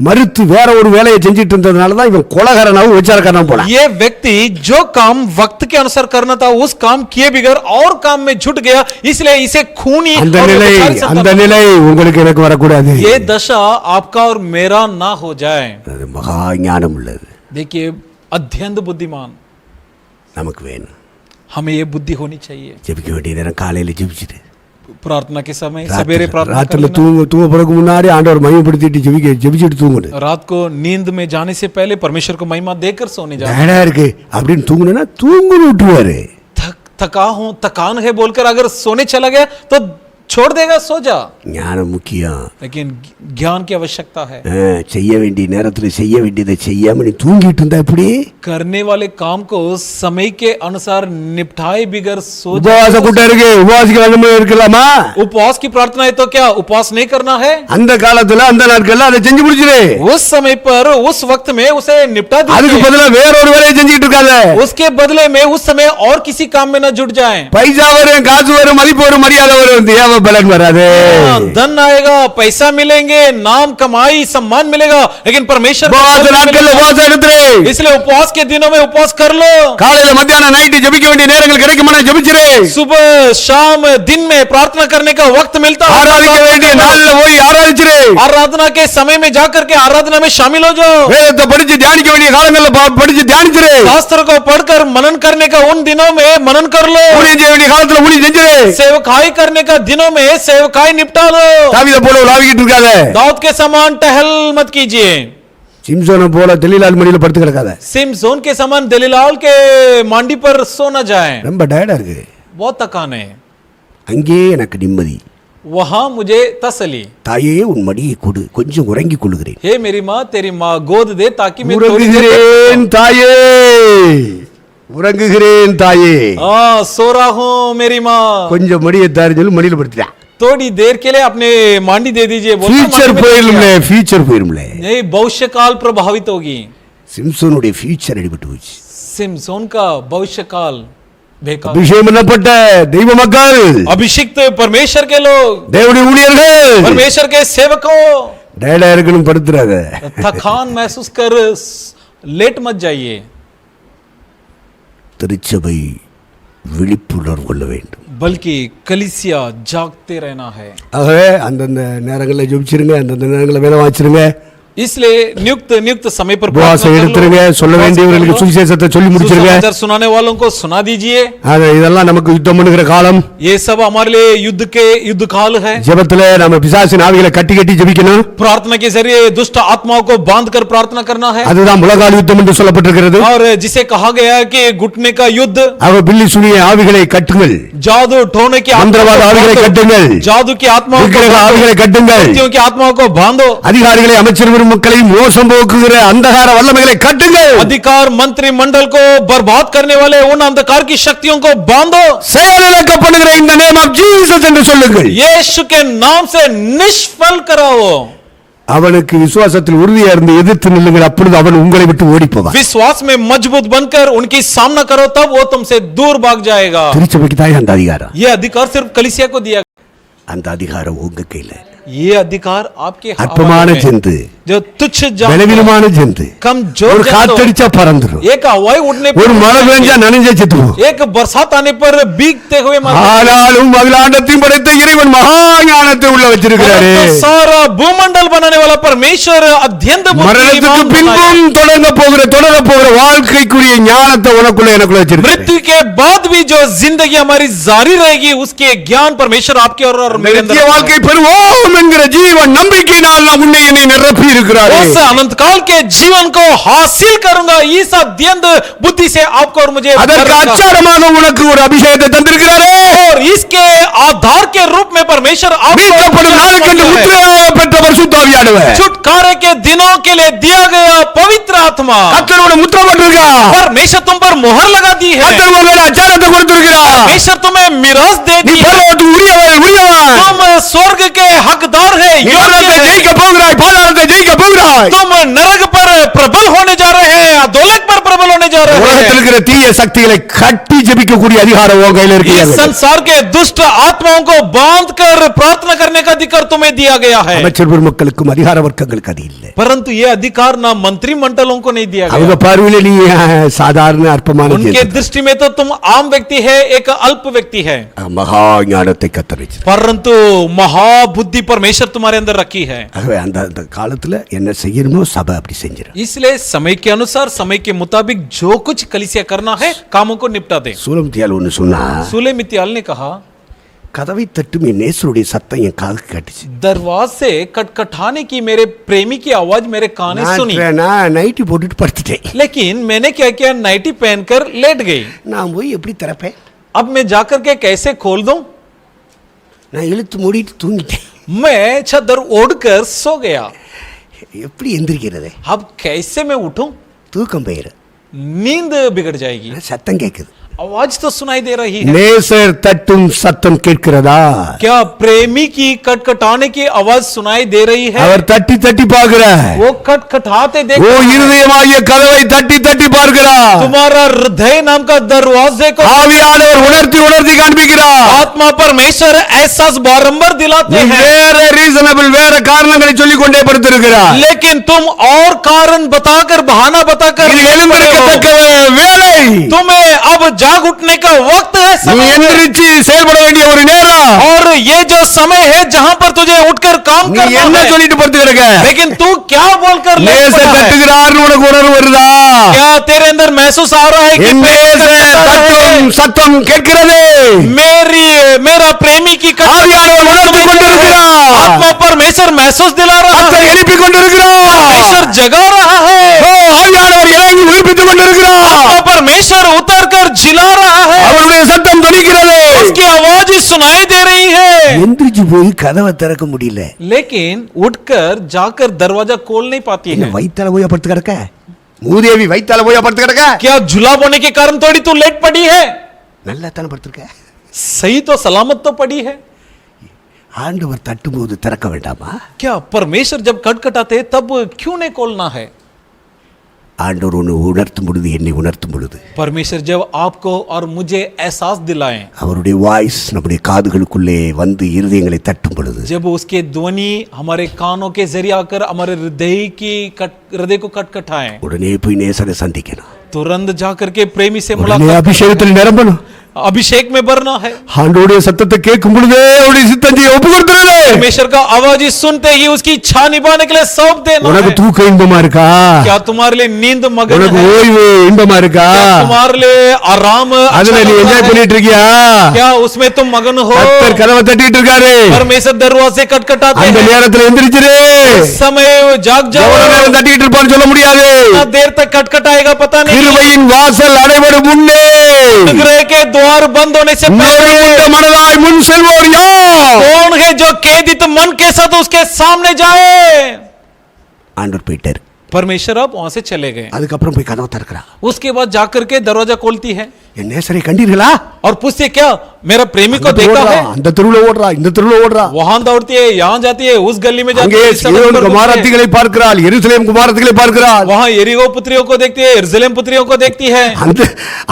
மறுத்து வேற ஒரு வேலையை செஞ்சிட்டு இருந்ததுனால தான் இவன் கொலகாரனாவும் விபச்சாரக்காரனா போனான். ये व्यक्ति जो काम वक्त के अनुसार करना था, उस काम किए बगैर और काम में जुट गया, इसलिए इसे खूनी அந்த और நிலை व्यभिचारी அந்த संतान- நிலை உங்களுக்கு எனக்கு வரக்கூடாது. ये दशा आपका और मेरा ना हो जाए. அது மகா ஞானம் உள்ளது देखिए, अध्ययन बुद्धिमान நமக்கு வேணும். हमें ये बुद्धि होनी चाहिए. ஜெபிக்க வேண்டிய நேரம் காலையில ஜெபிச்சிட்டு, प्रार्थना के समय सवेरे प्रार्थना ராத்திரில कर लेना. தூங்க போறதுக்கு முன்னாடி ஆண்டவர் மகிமைப்படுத்திட்டு ஜெபிச்சிட்டு தூங்கணும். रात को नींद में जाने से पहले परमेश्वर को महिमा देकर सोने जाना. டயர்டா இருக்கு அப்படின்னு தூங்குனா தூங்குன்னு விட்டுருவாரு. थका हूं, थकान है बोलकर अगर सोने चला गया तो छोड़ देगा, सो जा। ஞானம் முக்கியம். लेकिन ज्ञान की आवश्यकता है। செய்ய வேண்டிய நேரத்துல செய்ய வேண்டியதை செய்யாம நீ தூங்கிட்டு இருந்தா எப்படி? करने वाले काम को समय के अनुसार निपटाए बिगर सो जा। உபவாச கூட்டம் இருக்கு, உபவாசிக்க இருக்கலாமா? उपवास की प्रार्थना है तो क्या उपवास नहीं करना है? அந்த காலத்துல அந்த நாட்கள்ல அதை செஞ்சு முடிச்சிரு. उस समय पर उस वक्त में उसे निपटा அதுக்கு दीजिए। பதிலா வேற ஒரு வேலையை செஞ்சிட்டு இருக்காத. उसके बदले में उस समय और किसी काम में न जुट जाएं। பைசா வரும், காசு வரும், மதிப்பு வரும், மரியாதை வரும், தேவ பலன் வராது. धन आएगा, पैसा मिलेंगे, नाम कमाई सम्मान मिलेगा, लेकिन परमेश्वर உபவாச நாட்கள்ல உபவாசம் எடுத்துரு. इसलिए उपवास के दिनों में उपवास कर लो। காலையில மத்தியானம் நைட் ஜெபிக்க வேண்டிய நேரங்கள் கிடைக்குமா? ஜெபிச்சிரு. सुबह शाम दिन में प्रार्थना करने का वक्त मिलता है, ஆராதிக்க வேண்டிய நாள்ல போய் ஆராதிச்சிரு. आराधना के समय में जाकर के आराधना में शामिल हो जाओ। வேதத்தை படிச்சு தியானிக்க வேண்டிய காலங்கள்ல படிச்சு தியானிச்சிரு. शास्त्र को पढ़कर मनन करने का उन दिनों में मनन कर लो। ஊழியம் செய்ய வேண்டிய காலத்துல ஊழியம் செஞ்சிரு. सेवकाई करने का दिनों में सेवकाई निपटा लो। தாவீதை போல உலாவிக்கிட்டு இருக்காத. दाऊद के समान टहल मत कीजिए। சிம்சோனை போல தெளிலால் மடியில படுத்து கிடக்காத. सिमसोन के समान दलीलाल के मांडी पर सो न जाए। ரொம்ப டயர்டா இருக்கு. बहुत थकान है, அங்கே எனக்கு நிம்மதி. वहां मुझे तसली। தாயே உன் மடியை கொடு, கொஞ்சம் உறங்கிக் கொள்ளுகிறேன். हे मेरी माँ, तेरी माँ गोद दे ताकि मैं थोड़ी देर உறங்குகிறேன் தாயே, உறங்குகிறேன் தாயே. सो रहा हूँ मेरी माँ। கொஞ்சம் மடியை தாருன்னு சொல்லி மடியில படுத்துட்டா. थोड़ी देर के लिए अपने मांडी दे दीजिए। ஃபியூச்சர் போயிரும்ல, ஃபியூச்சர் போயிரும்ல. नहीं, भविष्य काल प्रभावित होगी। சிம்சோனுடைய ஃபியூச்சர் அடிபட்டு போச்சு. सिमसोन का भविष्य काल बेकार। அபிஷேகம் பண்ணப்பட்ட தெய்வ மக்கள், अभिषिक्त परमेश्वर के लोग, தேவனுடைய ஊழியர்கள், परमेश्वर के सेवकों, டயர்டா இருக்குன்னு படுத்துறாங்க. थकान महसूस कर लेट मत जाइए। திருச்சபை விழிப்புணர்வு கொள்ள வேண்டும். बल्कि कलीसिया जागते रहना है। ஆகவே அந்தந்த நேரங்களில் ஜெபிச்சிருங்க, அந்தந்த நேரங்களில் வேலை வாசிச்சிருங்க. इसलिए नियुक्त समय पर உபவாசம் எடுத்துருங்க. சொல்ல வேண்டியவர்களுக்கு சுவிசேஷத்தை சொல்லி முடிச்சிருங்க. सुसमाचार सुनाने वालों को सुना दीजिए। இதெல்லாம் நமக்கு யுத்தம் பண்ணுகிற காலம். ये सब हमारे लिए युद्ध काल है। ஜெபத்துல நம்ம பிசாசின் ஆவிகளை கட்டி கட்டி ஜெபிக்கணும். प्रार्थना के जरिए दुष्ट आत्माओं को बांधकर प्रार्थना करना है। அதுதான் முழங்கால் யுத்தம் என்று சொல்லப்பட்டிருக்கிறது. और जिसे कहा गया है कि घुटने का युद्ध। அவ பில்லி சுனிய ஆவிகளை கட்டுங்கள், जादू टोने की மந்திரவாத ஆவிகளை கட்டுங்கள், जादू की आत्माओं விக்கிரக ஆவிகளை கட்டுங்கள், की आत्माओं को बांधो, அதிகாரிகளை அமைச்சர் மக்களை மோசம் போக்குகிற அந்தகார வல்லமைகளை கட்டுங்கள், अधिकार मंत्री मंडल को बर्बाद करने वाले उन अंधकार की शक्तियों को बांधो, செயலிழக்கப்படுகிற இந்த நேம் ஆஃப் ஜீசஸ் என்று சொல்லுங்கள். यीशु के नाम से निष्फल कराओ। அவனுக்கு விசுவாசத்தில் உறுதியா இருந்து எதிர்த்து நில்லுங்கள், அப்பொழுது அவன் உங்களை விட்டு ஓடி போவான். विश्वास में मजबूत बनकर उनकी सामना करो, तब वो तुमसे दूर भाग जाएगा। திருச்சபைக்கு தான் அந்த அதிகாரம். ये अधिकार सिर्फ कलीसिया को दिया। அந்த அதிகாரம் உங்க கையில. ये अधिकार आपके அற்பமான हवाले में। ஜந்து, जो तुच्छ जानवर, பலவீனமான ஜந்து, कमजोर ஒரு जंतु, காத்தடிச்சா பறந்துரும், एक हवाई उड़ने ஒரு மழை பெஞ்சா நனைஞ்சே செத்து போகும். एक बरसात आने पर भीगते हुए मर जाते। ஆனாலும் அகிலாண்டத்தையும் படைத்த இறைவன் மகா ஞானத்தை உள்ள வச்சிருக்கிறாரு. परंतु सारा भूमंडल बनाने वाला परमेश्वर अत्यंत மரணத்துக்கு பின்பும் தொடர போகிற வாழ்க்கைக்குரிய ஞானத்தை உனக்குள்ள எனக்குள்ள வச்சிருக்காரு. मृत्यु के बाद भी जो जिंदगी हमारी जारी रहेगी, उसके ज्ञान परमेश्वर आपके और मेरे अंदर நித்திய வாழ்க்கை பெறுவோம் என்கிற ஜீவன் நம்பிக்கையினால் உன்னை என்னை நிரப்பி இருக்கிறார். उस अनंत काल के जीवन को हासिल करूंगा, इस अत्यंत बुद्धि से आपको और मुझे அதற்கு அச்சாரமாக உனக்கு ஒரு அபிஷேகத்தை தந்திருக்கிறாரே. और इसके आधार के रूप में परमेश्वर आपको மீட்கப்படும் நாளுக்கென்று முத்திரையாக பெற்ற பரிசுத்த ஆவியானவர், छुटकारे के दिनों के लिए दिया गया पवित्र आत्मा, கர்த்தரோட முத்திரை போட்டிருக்கிறார். परमेश्वर तुम पर मोहर लगा दी है, கர்த்தர் உங்களுக்கு அச்சாரத்தை கொடுத்திருக்கிறார். परमेश्वर तुम्हें मिरास दे நீ दी है, பரலோகத்துக்கு உரியவன். तुम स्वर्ग के हकदार है, மரணத்தை ஜெயிக்க போகிறாய், பாதாளத்தை ஜெயிக்க போகிறாய். तुम नरक पर प्रबल होने जा रहे हैं, अधोलोक पर प्रबल होने जा रहे உலகத்தில் हैं। இருக்கிற தீய சக்திகளை கட்டி ஜெபிக்கக்கூடிய அதிகாரம் உன் கையில इस இருக்கிறது. संसार के दुष्ट आत्माओं को बांधकर प्रार्थना करने का अधिकार तुम्हें दिया गया है, அமைச்சர் பெருமக்களுக்கும் அதிகார வர்க்கங்களுக்கு அது இல்லை. परंतु ये अधिकार ना मंत्रिमंडलों को नहीं दिया அவங்க गया। பார்வையில நீ சாதாரண அற்பமான उनके ஜீவன். दृष्टि में तो तुम आम व्यक्ति है, एक अल्प व्यक्ति है, மகா ஞானத்தை கத்தர் வச்சிருக்கார். परंतु महाबुद्धि परमेश्वर तुम्हारे अंदर रखी है। ஆகவே அந்த அந்த காலத்துல என்ன செய்யணுமோ சபை அப்படி செஞ்சிடும். इसलिए समय के अनुसार समय के मुताबिक जो कुछ कलीसिया करना है कामों को निपटा दे। சூலம்தியால் ஒன்னு சொன்னா, सुलेमित्याल ने कहा, கதவை தட்டும் என் நேசருடைய சத்தம் என் காதுக்கு கேட்டுச்சு. दरवाजे से खटखटाने की मेरे प्रेमी की आवाज मेरे कान में सुनी, நான் நைட்டி போட்டுட்டு படுத்துட்டேன். लेकिन मैंने क्या किया, नाइटी पहनकर लेट गई। நான் போய் எப்படி திறப்பேன்? अब मैं जाकर के कैसे खोल दूं? நான் இழுத்து மூடிட்டு தூங்கிட்டேன். मैं चादर ओढ़कर सो गया. எப்படி எந்திரிக்கிறது? अब कैसे मैं उठूं? தூக்கம் போயிரு. नींद बिगड़ जाएगी. சத்தம் கேக்குது. आवाज तो सुनाई दे रही है. நேசர் தட்டும் சத்தம் கேட்கிறதா? क्या प्रेमी की कटकटाने की आवाज सुनाई दे रही है? அவர் தட்டி தட்டி பார்க்கிறார். वो खटखटाते देख. ஓ இருதயமாகிய கதவை தட்டி தட்டி பார்க்கிறார். तुम्हारा हृदय नाम का दरवाजे को ஆவியானவர் உணர்த்தி உணர்த்தி காண்பிக்கிறார். आत्मा परमेश्वर एहसास बारंबार दिलाते हैं. வேற ரீசனபிள் வேற காரணங்களை சொல்லிக் கொண்டே படுத்திருக்கிறார். लेकिन तुम और कारण बताकर बहाना बताकर இது எழுந்திருக்கத்தக்க வேலை. तुम्हें अब जाग उठने का वक्त है. நீ समय है. எந்திரிச்சு செயல்பட வேண்டிய ஒரு நேரம். और ये जो समय है जहां पर तुझे उठकर काम நீ करना என்ன है. சொல்லிட்டு படுத்து கிடக்க? लेकिन तू क्या बोलकर लेट நேசர் पड़ा है? தட்டுகிறார்னு உனக்கு உணர்வு வருதா? क्या तेरे अंदर महसूस आ रहा है कि என் நேசர் தட்டும் சத்தம் கேட்கிறது. मेरा प्रेमी की ஆவியானவர் உணர்த்தி கொண்டிருக்கிறார். आत्मा परमेश्वर महसूस दिला रहा है. கர்த்தர் எழுப்பி கொண்டிருக்கிறார். परमेश्वर जगा रहा है. ஓ ஆவியானவர் இறங்கி உயிர்ப்பித்துக் கொண்டிருக்கிறார். आत्मा परमेश्वर उतर कर जिला रहा है. அவருடைய சத்தம் துணிக்கிறது. उसकी आवाज ही सुनाई दे रही है. எந்திரிச்சு போய் கதவை திறக்க முடியல. लेकिन उठकर जाकर दरवाजा खोल नहीं पाती என்ன है. வயித்தால போய் படுத்து கிடக்க? மூதேவி வயித்தால போய் படுத்து கிடக்க? क्या जुलाब होने के कारण थोड़ी तू लेट पड़ी है? நல்லா தான படுத்திருக்க? सही तो सलामत तो पड़ी है. ஆண்டவர் தட்டும்போது திறக்க வேண்டாமா? क्या परमेश्वर जब खटखटाते तब क्यों नहीं खोलना है? ஆண்டவர் உன்னை உணர்த்தும் பொழுது, என்னை உணர்த்தும் பொழுது, परमेश्वर जब आपको और मुझे एहसास दिलाएं, அவருடைய வாய்ஸ் நம்முடைய காதுகளுக்குள்ளே வந்து இருதயங்களை தட்டும் பொழுது, जब उसके ध्वनि हमारे कानों के जरिए आकर हमारे हृदय को खटखटाएं, உடனே போய் நேசரை சந்திக்கணும். तुरंत जाकर के प्रेमी से உடனே मुलाकात, அபிஷேகத்தில் நிரம்பணும். अभिषेक में भरना है. ஆண்டவருடைய சத்தத்தை கேட்கும் பொழுதே அவருடைய சித்தம் செய்ய ஒப்பு கொடுத்துருது. परमेश्वर का आवाज ही सुनते ही उसकी इच्छा निभाने के लिए सौंप देना உனக்கு है. தூக்க இன்பமா இருக்கா? क्या तुम्हारे लिए नींद मगन உனக்கு है? ஓய்வு இன்பமா இருக்கா? क्या तुम्हारे लिए आराम அதுல अच्छा நீ लग என்ஜாய் रहा है? பண்ணிட்டு இருக்கியா? क्या उसमें तुम मगन हो? கர்த்தர் கதவை தட்டிட்டு இருக்காரு. परमेश्वर दरवाजे खटखटाते அந்த हैं. நேரத்துல எந்திரிச்சிரு. इस समय जाग जाओ. எவ்வளவு நேரம் தட்டிட்டு இருப்பான்னு சொல்ல முடியாது. कितना देर तक खटखटाएगा पता नहीं. கிருபையின் வாசல் அடைபடும் முன்னே अनुग्रह के द्वार बंद होने से पहले நெருங்குண்ட மனதாய் முன் செல்வோர் யார்? कौन है जो खेदित मन के साथ उसके सामने जाए? ஆண்டவர் போயிட்டாரு. परमेश्वर अब वहां से चले गए. அதுக்கப்புறம் போய் கதவை திறக்கிறா. उसके बाद जाकर के दरवाजा खोलती है என் நேசரை கண்டீர்களா? और पूछती है क्या मेरा प्रेमी को देखा है? அந்த தெருவுல ஓடுறா, இந்த தெருவுல ஓடுறா. वहां दौड़ती है, यहाँ जाती है, उस गली में जाती அங்கே है, इस सड़क சீயோன் पर घूमती है. குமாரத்திகளை பார்க்கிறாள், எருசலேம் குமாரத்திகளை பார்க்கிறாள். वहां यरीहो पुत्रियों को देखती है, यरूशलेम पुत्रियों को देखती है.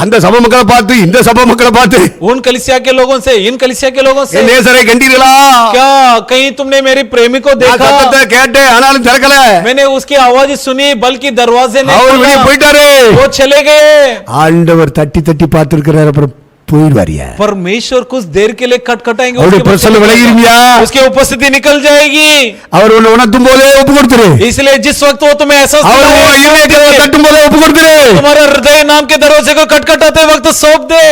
அந்த சபை மக்களை பார்த்து, இந்த சபை மக்களை பார்த்து, उन कलीसिया के लोगों से, इन कलीसिया के लोगों से, என் நேசரை கண்டீர்களா? क्या कहीं तुमने मेरी प्रेमी को நான் देखा? சத்தத்தை கேட்டேன், ஆனாலும் திறக்கல. मैंने उसकी आवाज सुनी बल्कि दरवाजे नहीं அவர் வெளியே खोला. போயிட்டாரு. वो चले गए. ஆண்டவர் தட்டி தட்டி பார்த்திருக்கிறார். அப்புறம் போயிடுவாரியா? परमेश्वर कुछ देर के लिए खटखटाएंगे, அவருடைய उसके பிரசன்னம் बाद விலகிருமியா? उसकी उपस्थिति निकल जाएगी. அவர் உன்னை உணர்த்தும் போதே ஒப்பு கொடுத்துரு. इसलिए जिस वक्त वो तुम्हें एहसास அவர் दिलाए, உன் இதயத்தை தட்டும் போதே ஒப்பு கொடுத்துரு. तुम्हारे हृदय नाम के दरवाजे को खटखटाते वक्त सौंप दे.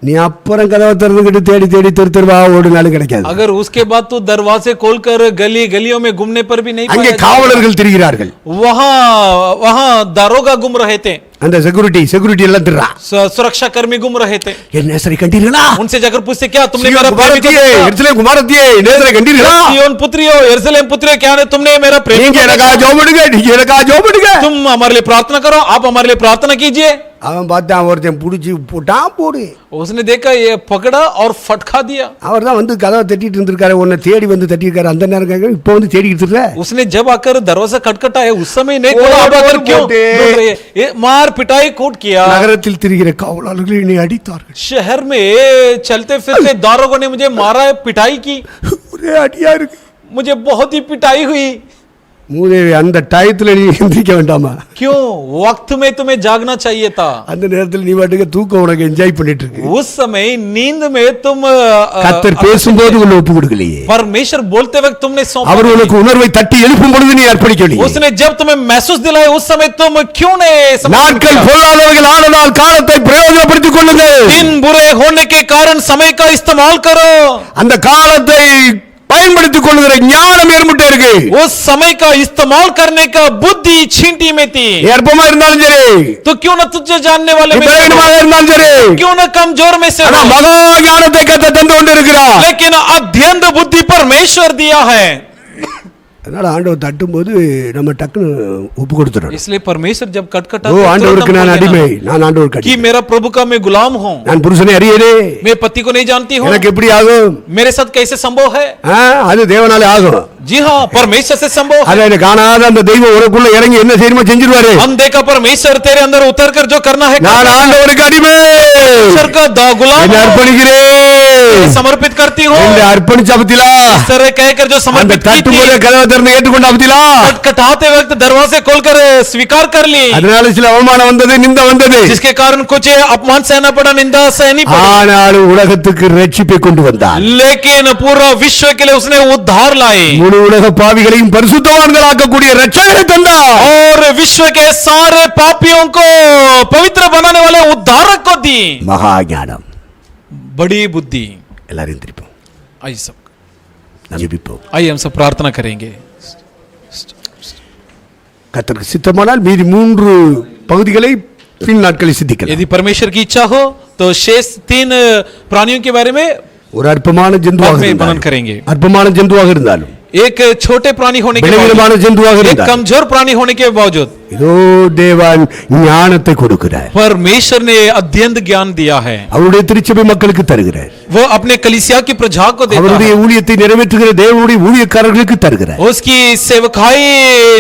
நீ அப்புறம் கதவை திறந்துகிட்டு தேடி தேடி தெரு தெருவா ஓடுனாலும் கிடைக்காது. अगर उसके बाद तू दरवाजे खोलकर गली गलियों में घूमने पर भी नहीं அங்கே पाया காவலர்கள் திரிகிறார்கள். वहाँ दारोगा घूम रहे थे, அந்த செக்யூரிட்டி எல்லாம் திரா. सुरक्षा कर्मी घूम रहे थे. என் நேசரை கண்டீர்களா? उनसे जाकर पूछते क्या तुमने சீயோன் मेरा प्रेमी को குமாரத்தியே, देखा? எருசலேம் குமாரத்தியே, என் நேசரை கண்டீர்களா? सिय्योन पुत्रियों, यरूशलेम पुत्रियों, क्या तुमने मेरा प्रेमी நீங்க को எனக்கா देखा? ஜெபம் பண்ணுங்க, நீங்க எனக்கா ஜெபம் பண்ணுங்க. तुम हमारे लिए प्रार्थना करो, आप हमारे लिए प्रार्थना कीजिए. அவன் பார்த்தான், ஒருத்தன் புடிச்சு போட்டான் போடு. उसने देखा ये पकड़ा और फटका दिया. அவர் தான் வந்து கதவை தட்டிட்டு இருந்திருக்காரு, உன்னை தேடி வந்து தட்டி இருக்காரு. அந்த நேரம் கேட்க இப்போ வந்து தேடிட்டு இருக்க. उसने जब आकर दरवाजा खटखटाया उस समय नहीं खोला, और अब आकर क्यों बोलते। ढूंढ रहे हैं? ये मार पिटाई कूट किया. நகரத்தில் திரிகிற காவலாளர்கள் என்னை அடித்தார்கள். शहर में चलते फिरते दारोगों ने मुझे मारा है, पिटाई की. ஒரே அடியா இருக்கு. मुझे बहुत ही पिटाई हुई. மூதேவி, அந்த டயத்துல நீ எந்திரிக்க வேண்டாமா? क्यों? वक्त में तुम्हें जागना चाहिए था. அந்த நேரத்தில் நீ பாட்டுக்கு தூக்கம் உனக்கு என்ஜாய் பண்ணிட்டு இருக்கு. उस समय नींद में तुम கர்த்தர் பேசும்போது உன்னை ஒப்பு கொடுக்கலையே. परमेश्वर बोलते वक्त तुमने सौंपा அவர் नहीं. உனக்கு உணர்வை தட்டி எழுப்பும் பொழுது நீ அர்ப்பணிக்கலையே. उसने जब तुम्हें महसूस दिलाया उस समय तुम क्यों नहीं समर्पण நாட்கள் किया? பொல்லாதவர்கள் ஆனதால் காலத்தை பிரயோஜனப்படுத்திக் கொள்ளுங்கள். दिन बुरे होने के कारण समय का इस्तेमाल करो. அந்த காலத்தை பயன்படுத்தி பயன்படுத்திக் கொள்ளுகிற ஞானம் ஏற்பட்டு இருக்கு. उस समय का इस्तेमाल करने का बुद्धि छींटी में थी. ஏற்பமா இருந்தாலும் சரி, तो क्यों न तुझे जानने वाले में से हो? பலவீனமாக இருந்தாலும் சரி, क्यों न कमजोर में से ஆனா हो? மகா ஞானத்தை கத்த தந்து கொண்டிருக்கிறார். लेकिन अध्ययन बुद्धि परमेश्वर दिया है. அதனால ஆண்டவர் தட்டும்போது நம்ம டக்குன்னு ஒப்பு கொடுத்துறோம். इसलिए परमेश्वर जब कटकटा ஓ ஆண்டவருக்கு நான் அடிமை, நான் ஆண்டவருக்கு कि அடிமை, मेरा प्रभु का मैं गुलाम हूँ, நான் புருஷனை அறியலே, मैं पति को नहीं जानती हूँ, எனக்கு எப்படி ஆகும்? मेरे साथ कैसे संभव है? அது தேவனாலே ஆகும். जी हाँ, परमेश्वर से संभव है. அதை காணாத அந்த தெய்வம் உனக்குள்ள இறங்கி என்ன செய்யணுமோ செஞ்சிருவாரு. अनदेखा परमेश्वर तेरे अंदर उतर कर जो करना है நான் ஆண்டவருக்கு அடிமை, परमेश्वर का गुलाम என்னை हूँ, அர்ப்பணிக்கிறேன், समर्पित करती हूँ. என்னை அர்ப்பணிச்ச பத்திலா, इस तरह कहकर जो அந்த समर्पित की தட்டு थी, போல கதவை திறந்து ஏற்றுக்கொண்ட பத்திலா. खटखटाते वक्त दरवाजे खोलकर स्वीकार कर ली, அதனால சில அவமானம் வந்தது, நிந்த வந்தது, जिसके कारण कुछ अपमान सहना पड़ा, निंदा सहनी पड़ी, ஆனாலும் உலகத்துக்கு ரட்சிப்பை கொண்டு வந்தார். लेकिन पूरा विश्व के लिए उसने उद्धार लाए முழு உலக பாவிகளையும் பரிசுத்தவான்களாக்கக்கூடிய ரட்சகரை தந்தார். और विश्व के सारे पापियों को पवित्र बनाने वाले उद्धारक को दी. மகா ஞானம். बड़ी बुद्धि. எல்லாரும் திருப்போம், आइए सब, நாம் ஜெபிப்போம். आइए हम सब प्रार्थना करेंगे. கர்த்தருக்கு சித்தமானால் மீதி 3 பகுதிகளை பின் நாட்களில் சிந்திக்கலாம். यदि परमेश्वर की इच्छा हो तो शेष 3 प्राणियों के बारे में ஒரு அற்பமான ஜந்துவாக बाद में இருந்தாலும், वर्णन करेंगे. அற்பமான ஜந்துவாக இருந்தாலும், एक छोटे प्राणी होने के பலவீனமான बावजूद, ஜந்துவாக एक இருந்தாலும், कमजोर प्राणी होने के बावजूद இதோ தேவன் ஞானத்தை கொடுக்கிறார். परमेश्वर ने अध्ययन ज्ञान दिया है. அவருடைய திருச்சபை மக்களுக்கு தருகிறார். वो अपने कलिसिया की प्रजा को देता அவருடைய है. ஊழியத்தை நிறைவேற்றுகிற தேவனுடைய ஊழியக்காரர்களுக்கு தருகிறார். उसकी सेवकाई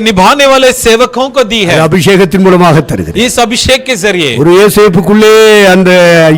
निभाने वाले सेवकों को दी है. அபிஷேகத்தின் மூலமாக தருகிறார். इस अभिषेक के जरिए ஒரு யோசேப்புக்குள்ளே அந்த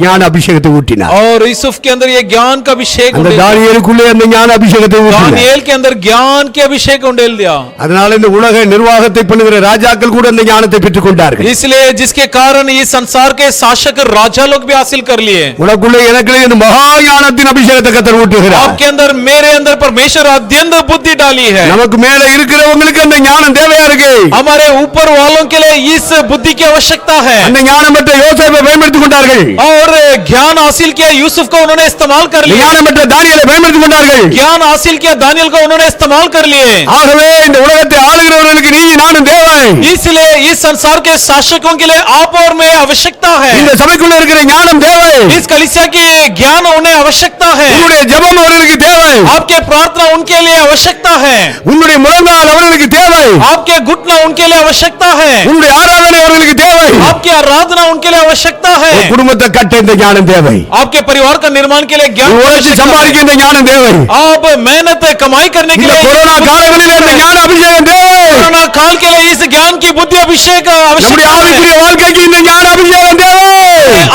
ஞான அபிஷேகத்தை ஊற்றினார். और यूसुफ के अंदर ये ज्ञान का अभिषेक அந்த उंडेल दिया. தானியேலுக்குள்ளே அந்த ஞான அபிஷேகத்தை ஊற்றினார். दानियेल के अंदर ज्ञान के अभिषेक उंडेल दिया. அதனால இந்த உலக நிர்வாகத்தை பண்ணுகிற ராஜாக்கள் கூட அந்த ஞானத்தை பெற்றுக் கொண்டார்கள். इसलिए जिसके कारण ये संसार के शासक राजा लोग भी हासिल कर लिए. உனக்குள்ளே எனக்குள்ளே இந்த மகா ஞானத்தின் அபிஷேகத்தை கர்த்தர் ஊற்றுகிறார். आपके अंदर मेरे अंदर परमेश्वर अध्ययन बुद्धि डाली है. நமக்கு மேலே இருக்கிறவங்களுக்கு அந்த ஞானம் தேவையா இருக்கு. हमारे ऊपर वालों के लिए इस बुद्धि की आवश्यकता है. அந்த ஞானமற்ற யோசேப்பை பயன்படுத்திக் கொண்டார்கள். और ज्ञान हासिल किया यूसुफ को उन्होंने इस्तेमाल कर लिया. ஞானமற்ற தானியேலை பயன்படுத்திக் கொண்டார்கள். ज्ञान हासिल किया दानियल को उन्होंने इस्तेमाल कर लिए. ஆகவே இந்த உலகத்தை ஆளுகிறவர்களுக்கு நீ நானும் தேவை. इसलिए इस संसार के शासकों के लिए आप और मैं आवश्यकता है. இந்த சபைக்குள்ள இருக்கிற ஞானம் தேவை. इस कलीसिया की ज्ञान उन्हें आवश्यकता है. உன்னுடைய ஜெபம் அவர்களுக்கு தேவை. आपके प्रार्थना उनके लिए आवश्यकता है. உன்னுடைய முழங்கால் அவர்களுக்கு தேவை. आपके घुटना उनके लिए आवश्यकता है. உன்னுடைய ஆராதனை அவர்களுக்கு தேவை. आपकी आराधना उनके लिए आवश्यकता है. உன் குடும்பத்தை கட்ட இந்த ஞானம் தேவை. आपके परिवार का निर्माण के लिए ज्ञान நீ की உழைச்சு आवश्यकता है. சம்பாதிக்க இந்த ஞானம் தேவை. आप मेहनत कमाई करने के இந்த लिए கொரோனா காலங்களில் இந்த ஞான அபிஷேகம் தேவை. कोरोना काल के लिए इस ज्ञान की बुद्धि अभिषेक நம்முடைய आवश्यकता है. ஆவிக்குரிய வாழ்க்கைக்கு இந்த ஞான அபிஷேகம் தேவை.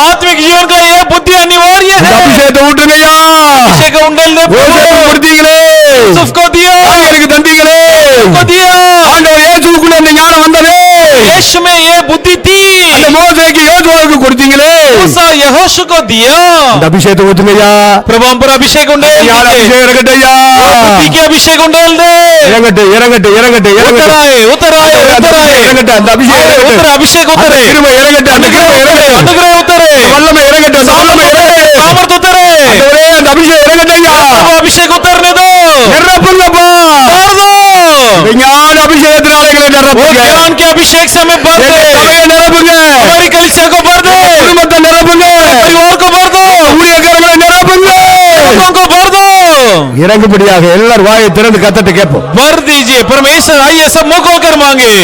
आत्मिक जीवन का ये बुद्धि अनिवार्य இந்த है. அபிஷேகத்தை ஊற்றுங்கய்யா. अभिषेक उंडेल ने யோசேப்புக்கு கொடுத்தீங்களே, यूसुफ को दिया, தானியேலுக்கு தந்தீங்களே. को दिया. ஆண்டவர் இயேசுவுக்குள்ள அந்த ஞானம் வந்ததே. यीशु में ये बुद्धि थी. அந்த மோசேக்கு யோசுவாவுக்கு கொடுத்தீங்களே. मूसा यहोशू को दिया. இந்த அபிஷேகத்தை ஊற்றுங்கய்யா. प्रभु हम पर अभिषेक उंडेल ஞான दीजिए. அபிஷேகம் இறங்கட்டையா. बुद्धि की अभिषेक उंडेल दे. இறங்கட்டு இறங்கட்டு இறங்கட்டு उतर இறங்கட்டு. आए उतर आए उतर आए இறங்கட்டு அந்த அபிஷேகம் आए, இறங்கட்டு. उतर अभिषेक அந்த उतरे கிருபை இறங்கட்டு. அந்த கிருபை இறங்கட்டு. अनुग्रह उतरे வல்லமை இறங்கட்டு. அந்த வல்லமை இறங்கட்டு. सामर्थ उतरे ஆண்டவரே, அந்த அபிஷேகம் இறங்கட்டையா. प्रभु अभिषेक उतरने दो. நிரப்புங்கப்பா. भर दो. இந்த ஞான அபிஷேகத்தினால எங்களை वो நிரப்புங்க. ज्ञान के अभिषेक से हमें भर எங்கள் दे. சபையை நிரப்புங்க. हमारी कलीसिया को भर दे. குடும்பத்தை நிரப்புங்க. परिवार को भर दो. ஊழியக்காரர்களை நிரப்புங்க. लोगों को भर दो. இறங்கும்படியாக எல்லாரும் வாயை திறந்து கத்தட்டு கேட்போம். भर दीजिए परमेश्वर. आइए सब मुख होकर मांगे.